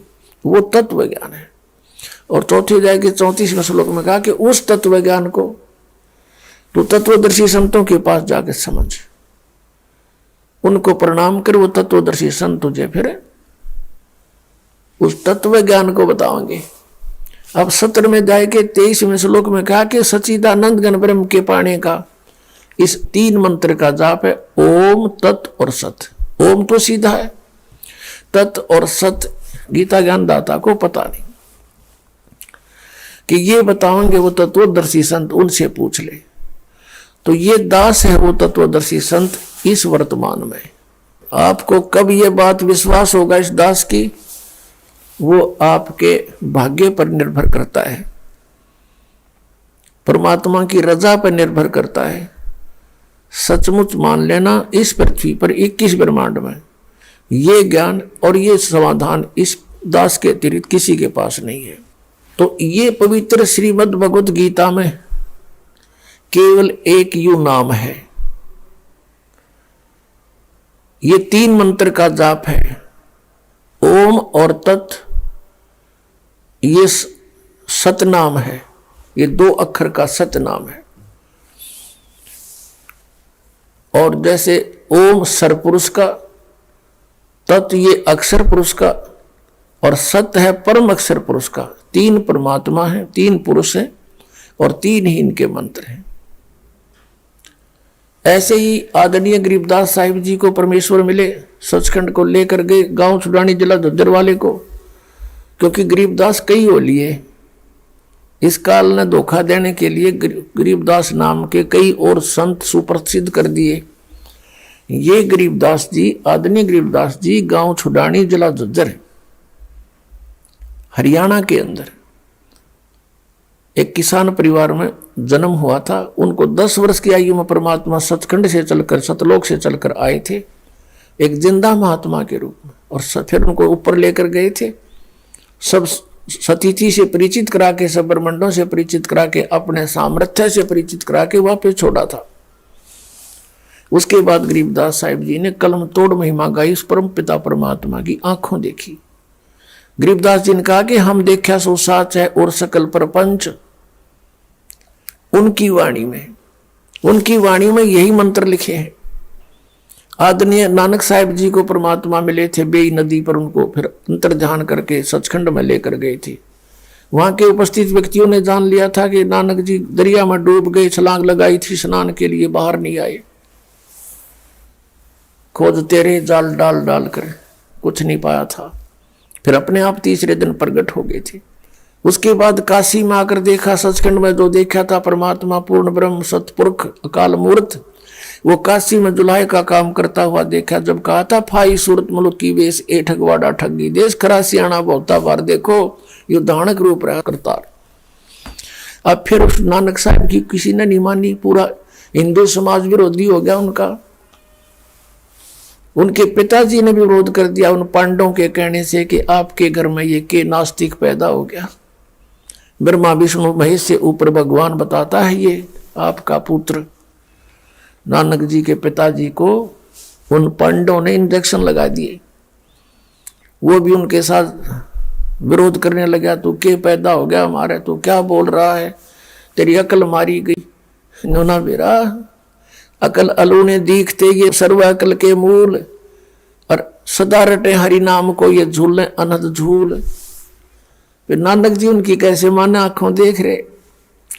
Speaker 1: वो तत्व ज्ञान है। और 4थे अध्याय के 34वें श्लोक में कहा कि उस तत्व ज्ञान को तो तत्वदर्शी संतों के पास जाकर समझ, उनको प्रणाम कर, वो तत्वदर्शी संत तुझे फिर उस तत्व ज्ञान को बताओगे। अब 17वें अध्याय के 23वें श्लोक में कहा कि सच्चिदानंद घन ब्रह्म के पाने का इस 3 मंत्र का जाप है ओम तत् और सत। ओम तो सीधा है, तत् और सत गीता ज्ञानदाता को पता नहीं कि ये बताओगे वो तत्वदर्शी संत, उनसे पूछ ले। तो ये दास है वो तत्वदर्शी संत इस वर्तमान में। आपको कब ये बात विश्वास होगा इस दास की, वो आपके भाग्य पर निर्भर करता है, परमात्मा की रजा पर निर्भर करता है। सचमुच मान लेना इस पृथ्वी पर 21 ब्रह्मांड में ये ज्ञान और ये समाधान इस दास के अतिरिक्त किसी के पास नहीं है। तो ये पवित्र श्रीमद् भगवत गीता में केवल एक यू नाम है, ये 3 मंत्र का जाप है, ओम और तत्, ये सतनाम है, ये 2 अक्षर का सतनाम है। और जैसे ओम सरपुरुष का, तत् ये अक्षर पुरुष का, और सत है परम अक्षर पुरुष का। 3 परमात्मा है, 3 पुरुष है और 3 ही इनके मंत्र हैं। ऐसे ही आदरणीय गरीबदास साहिब जी को परमेश्वर मिले, सचखंड को लेकर गए गांव छुड़ानी जिला झज्जर वाले को, क्योंकि गरीबदास कई हो लिए। इस काल ने धोखा देने के लिए गरीबदास नाम के कई और संत सुप्रसिद्ध कर दिए। ये गरीबदास जी, आदरणीय गरीबदास जी गांव छुड़ानी जिला झज्जर हरियाणा के अंदर एक किसान परिवार में जन्म हुआ था। उनको 10 वर्ष की आयु में परमात्मा सचखंड से चलकर, सतलोक से चलकर आए थे एक जिंदा महात्मा के रूप में, और फिर उनको ऊपर लेकर गए थे। सब सतीथि से परिचित करा के, सब ब्रह्मंडों से परिचित करा के, अपने सामर्थ्य से परिचित करा के वापस छोड़ा था। उसके बाद गरीबदास साहिब जी ने कलम तोड़ महिमा गाई उस परम पिता परमात्मा की, आंखों देखी। गरीबदास जी ने कहा कि हम देखा सो साच है और सकल प्रपंच, उनकी वाणी में यही मंत्र लिखे हैं। आदरणीय नानक साहिब जी को परमात्मा मिले थे बेई नदी पर, उनको फिर अंतर्ध्यान करके सचखंड में लेकर गए थे। वहां के उपस्थित व्यक्तियों ने जान लिया था कि नानक जी दरिया में डूब गए, छलांग लगाई थी स्नान के लिए, बाहर नहीं आए। खोजते रहे जाल डाल डाल कर, कुछ नहीं पाया था। फिर अपने आप तीसरे दिन प्रकट हो गए थे। उसके बाद काशी में आकर देखा, सचखंड में जो देखा था परमात्मा पूर्ण ब्रह्म सतपुरुष अकाल मूर्त, वो काशी में जुलाई का काम करता हुआ देखा। जब कहा था फाई सूरत मुल्क की वेश ए ठगवाड़ा ठगी देश, खरा सियाणा बहुता बार देखो यो दानक रूप रहा करतार। अब फिर उस नानक साहब की किसी ने नहीं मानी, पूरा हिंदू समाज विरोधी हो गया उनका। उनके पिताजी ने भी विरोध कर दिया उन पांडवों के कहने से कि आपके घर में ये के नास्तिक पैदा हो गया। ब्रह्मा विष्णु महेश से ऊपर भगवान बताता है ये आपका पुत्र। नानक जी के पिताजी को उन पांडवों ने इंजेक्शन लगा दिए, वो भी उनके साथ विरोध करने लगा। तू के पैदा हो गया हमारे, तू क्या बोल रहा है, तेरी अकल मारी गई। नोना बेरा अकल अलू ने दीखते ये सर्व अकल के मूल, और सदा रटे हरि नाम को ये झूले अनंत झूल। फिर नानक जी उनकी कैसे माने, आंखों देख रहे,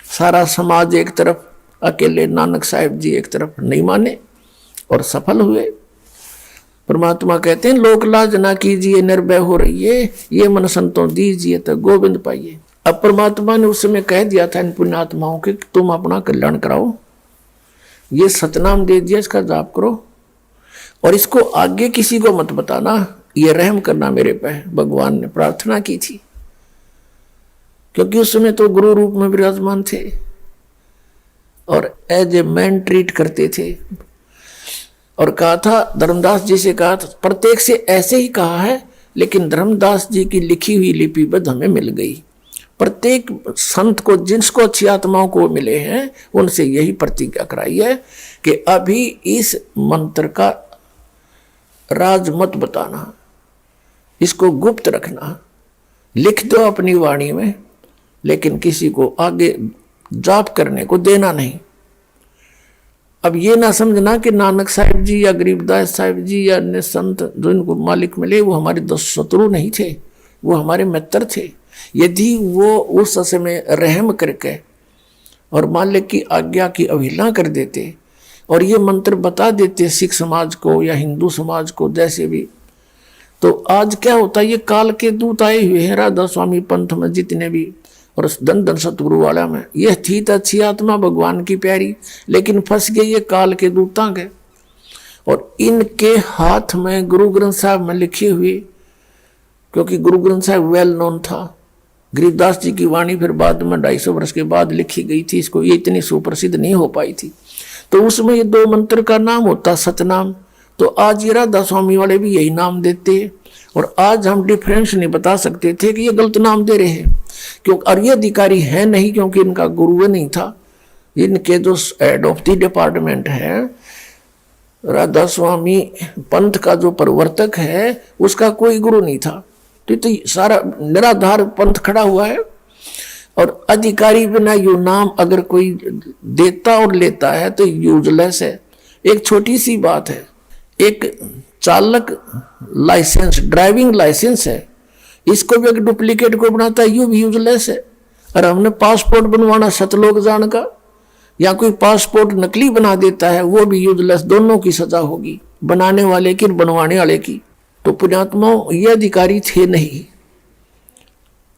Speaker 1: सारा समाज एक तरफ, अकेले नानक साहिब जी एक तरफ, नहीं माने और सफल हुए। परमात्मा कहते हैं लोक लाज ना कीजिए निर्भय हो रही है, ये मन संतों दीजिए तो गोविंद पाइए। अब परमात्मा ने उस समय कह दिया था इन पुण्यात्माओं के तुम अपना कल्याण कराओ, ये सतनाम दे दिया, इसका जाप करो और इसको आगे किसी को मत बताना, ये रहम करना मेरे पे। भगवान ने प्रार्थना की थी, क्योंकि उस समय तो गुरु रूप में विराजमान थे और एज ए मैन ट्रीट करते थे। और कहा था, धर्मदास जी से कहा था, प्रत्येक से ऐसे ही कहा है, लेकिन धर्मदास जी की लिखी हुई लिपिबद्ध हमें मिल गई। प्रत्येक संत को जिसको अच्छी आत्माओं को मिले हैं उनसे यही प्रतिज्ञा कराई है कि अभी इस मंत्र का राज मत बताना, इसको गुप्त रखना, लिख दो अपनी वाणी में, लेकिन किसी को आगे जाप करने को देना नहीं। अब ये ना समझना कि नानक साहिब जी या गरीबदास साहिब जी या अन्य संत जो इनको मालिक मिले वो हमारे शत्रु नहीं थे, वो हमारे मित्र थे। यदि वो उस समय रहम करके और मालिक की आज्ञा की अवहेलना कर देते और ये मंत्र बता देते सिख समाज को या हिंदू समाज को जैसे भी, तो आज क्या होता, ये काल के दूत आए हुए हैं राधा स्वामी पंथ में जितने भी, और धन धन सतगुरु वाला में यह थी तो अच्छी आत्मा भगवान की प्यारी, लेकिन फंस गई ये काल के दूता के। और इनके हाथ में गुरु ग्रंथ साहब में लिखी हुई, क्योंकि गुरु ग्रंथ साहब वेल नोन था, गरीबदास जी की वाणी फिर बाद में 250 वर्ष के बाद लिखी गई थी, इसको ये इतनी सुप्रसिद्ध नहीं हो पाई थी। तो उसमें ये 2 मंत्र का नाम होता सतनाम। तो आज ये राधा स्वामी वाले भी यही नाम देते हैं, और आज हम डिफरेंस नहीं बता सकते थे कि ये गलत नाम दे रहे हैं, क्योंकि और ये अधिकारी है नहीं, क्योंकि इनका गुरु नहीं था। इनके जो हेड ऑफ द डिपार्टमेंट है राधा स्वामी पंथ का जो प्रवर्तक है, उसका कोई गुरु नहीं था। तो सारा निराधार पंथ खड़ा हुआ है, और अधिकारी बिना यू नाम अगर कोई देता और लेता है तो यूजलेस है। एक छोटी सी बात है, एक चालक लाइसेंस, ड्राइविंग लाइसेंस है, इसको भी एक डुप्लीकेट को बनाता है, यू भी यूजलेस है। और हमने पासपोर्ट बनवाना सतलोक जान का, या कोई पासपोर्ट नकली बना देता है, वो भी यूजलेस। दोनों की सजा होगी, बनाने वाले की और बनवाने वाले की। तो पुण्यात्माओं ये अधिकारी थे नहीं,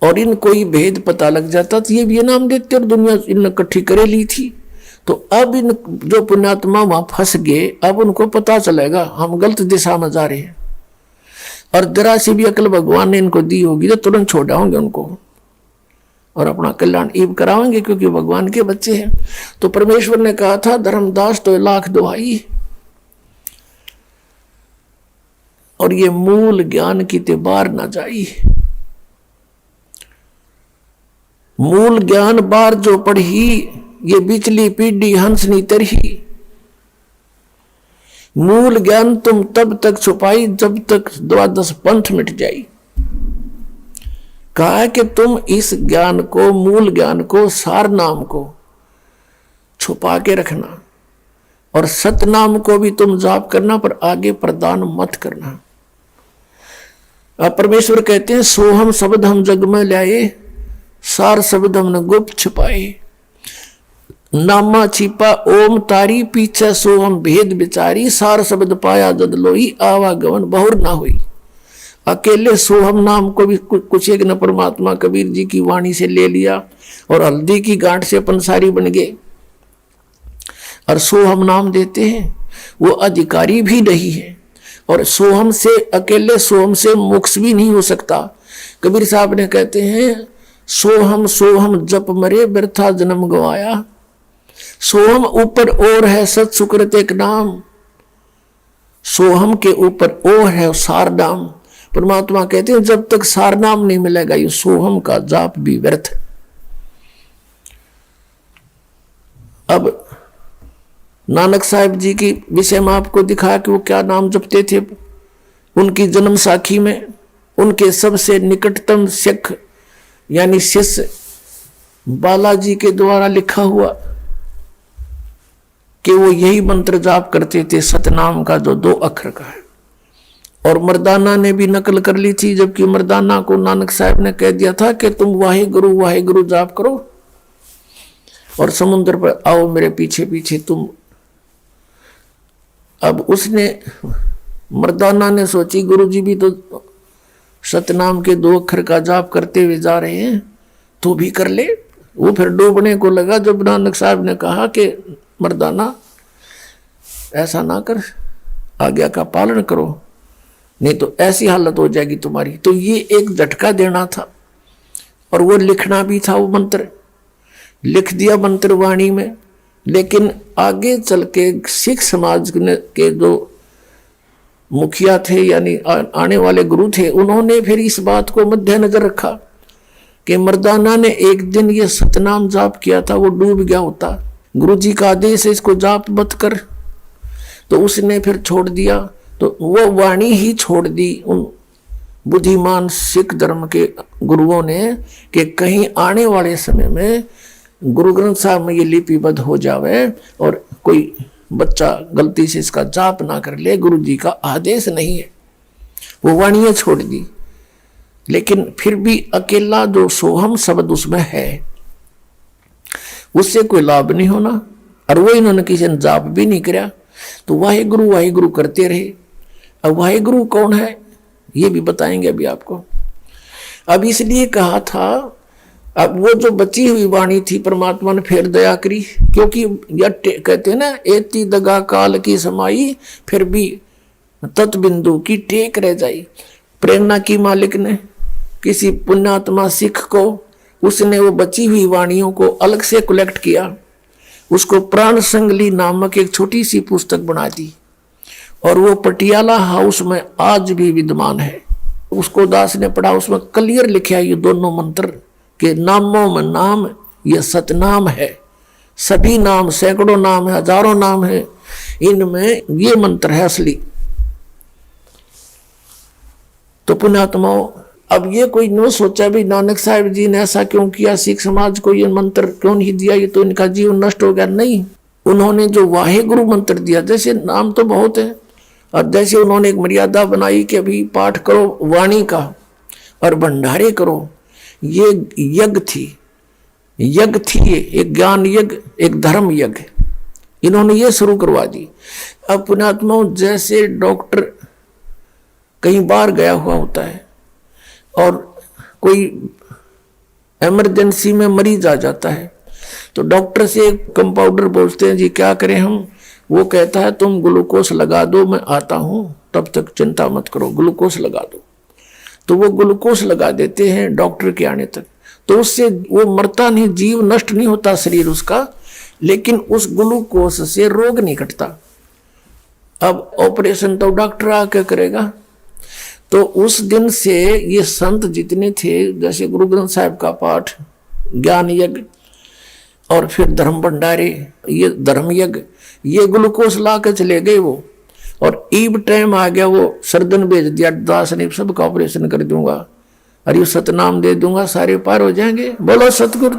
Speaker 1: और इनको ये भेद पता लग जाता तो ये भी ये नाम देते और दुनिया इन इकट्ठी करे ली थी। तो अब इन जो पुण्यात्मा वहां फंस गए, अब उनको पता चलेगा हम गलत दिशा में जा रहे हैं, और जरा सी भी अकल भगवान ने इनको दी होगी तो तुरंत छोड़ाओगे उनको और अपना कल्याण ईब कराएंगे, क्योंकि भगवान के बच्चे हैं। तो परमेश्वर ने कहा था धर्मदास तो लाख दुहाई, और ये मूल ज्ञान की ते बार ना जाई। मूल ज्ञान बार जो पढ़ी, ये बिचली पीढ़ी हंसनी तरही। मूल ज्ञान तुम तब तक छुपाई जब तक 12 पंथ मिट जाई। कहा है कि तुम इस ज्ञान को, मूल ज्ञान को, सार नाम को छुपा के रखना। और सतनाम को भी तुम जाप करना, पर आगे प्रदान मत करना। अब परमेश्वर कहते हैं सोहम शब्द हम जग में लाए, सार शब्द हमने गुप्त छुपाए। नामा छिपा ओम तारी, पीछे सोहम भेद विचारी, सार शब्द पाया जद लोई, आवागमन बहुर ना हुई। अकेले सोहम नाम को भी कुछ एक न परमात्मा कबीर जी की वाणी से ले लिया और हल्दी की गांठ से पंसारी बन गए और सोहम नाम देते हैं। वो अधिकारी भी नहीं है और सोहम से अकेले सोहम से मोक्ष भी नहीं हो सकता। कबीर साहब ने कहते हैं सोहम सोहम जप मरे, व्यर्था जन्म गवाया। सोहम ऊपर और है सत सुकृत एक नाम, सोहम के ऊपर और है सार नाम। परमात्मा कहते हैं जब तक सार नाम नहीं मिलेगा ये सोहम का जाप भी व्यर्थ है। अब नानक साहिब जी की विषय में आपको दिखाया कि वो क्या नाम जपते थे। उनकी जन्म साखी में उनके सबसे निकटतम सिख यानी शिष्य बालाजी के द्वारा लिखा हुआ कि वो यही मंत्र जाप करते थे सतनाम का, जो 2 अक्षर का है। और मर्दाना ने भी नकल कर ली थी, जबकि मर्दाना को नानक साहब ने कह दिया था कि तुम वाहे गुरु जाप करो और समुद्र पर आओ मेरे पीछे पीछे तुम। अब उसने मर्दाना ने सोची गुरु जी भी तो सतनाम के 2 अक्षर का जाप करते हुए जा रहे हैं, तो भी कर ले। वो फिर डूबने को लगा जब नानक साहब ने कहा कि मर्दाना ऐसा ना कर, आज्ञा का पालन करो, नहीं तो ऐसी हालत हो जाएगी तुम्हारी। तो ये एक झटका देना था और वो लिखना भी था। वो मंत्र लिख दिया मंत्र वाणी में, लेकिन आगे चल के सिख समाज के जो मुखिया थे यानी आने वाले गुरु थे, उन्होंने फिर इस बात को मद्देनजर रखा कि मर्दाना ने एक दिन ये सतनाम जाप किया था, वो डूब गया होता, गुरु जी का आदेश है इसको जाप मत कर, तो उसने फिर छोड़ दिया। तो वो वाणी ही छोड़ दी उन बुद्धिमान सिख धर्म के गुरुओं ने कि कहीं आने वाले समय में गुरु ग्रंथ साहब में ये लिपिबद्ध हो जावे और कोई बच्चा गलती से इसका जाप ना कर ले, गुरु जी का आदेश नहीं है। वो वाणियां छोड़ दी, लेकिन फिर भी अकेला जो सोहम शब्द उसमें है उससे कोई लाभ नहीं होना। और वो इन्होंने किसी ने जाप भी नहीं किया, तो वाहे गुरु करते रहे। अब वाहे गुरु कौन है ये भी बताएंगे अभी आपको। अब इसलिए कहा था, अब वो जो बची हुई वाणी थी परमात्मा ने फिर दया करी, क्योंकि कहते हैं ना एती दगा काल की समाई, फिर भी तत्बिंदु की टेक रह जाई। प्रेरणा की मालिक ने किसी पुण्यात्मा सिख को, उसने वो बची हुई वाणियों को अलग से कलेक्ट किया, उसको प्राण संगली नामक एक छोटी सी पुस्तक बना दी और वो पटियाला हाउस में आज भी विद्यमान है। उसको दास ने पढ़ा, उसमें क्लियर लिखा ये दोनों मंत्र के नामों में नाम ये सतनाम है। सभी नाम सैकड़ों नाम है, हजारों नाम है, इनमें ये मंत्र है असली। तो पुण्यात्माओं, अब ये कोई न सोचा भी नानक साहिब जी ने ऐसा क्यों किया, सिख समाज को ये मंत्र क्यों नहीं दिया, ये तो इनका जीवन नष्ट हो गया। नहीं, उन्होंने जो वाहे गुरु मंत्र दिया, जैसे नाम तो बहुत है और जैसे उन्होंने एक मर्यादा बनाई कि अभी पाठ करो वाणी का और भंडारे करो, ये यज्ञ थी ये एक ज्ञान यज्ञ, एक धर्म यज्ञ, इन्होंने ये शुरू करवा दी। अब पुण्यात्माओं, जैसे डॉक्टर कहीं बाहर गया हुआ होता है और कोई इमरजेंसी में मरीज आ जाता है, तो डॉक्टर से कंपाउंडर बोलते हैं जी क्या करें हम, वो कहता है तुम ग्लूकोज लगा दो, मैं आता हूं, तब तक चिंता मत करो, ग्लूकोज लगा दो। तो वो ग्लूकोज लगा देते हैं डॉक्टर के आने तक, तो उससे वो मरता नहीं, जीव नष्ट नहीं होता शरीर उसका, लेकिन उस ग्लूकोज से रोग नहीं कटता। अब ऑपरेशन तो डॉक्टर आके करेगा। तो उस दिन से ये संत जितने थे, जैसे गुरु ग्रंथ साहिब का पाठ, ज्ञान यज्ञ और फिर धर्म भंडारे, ये धर्म यज्ञ, ये ग्लूकोज ला के चले गए वो। और ईब टाइम आ गया, वो सर्जन भेज दिया, दास ने सबका ऑपरेशन कर दूंगा और ये सतनाम दे दूंगा, सारे पार हो जाएंगे। बोलो सतगुरु।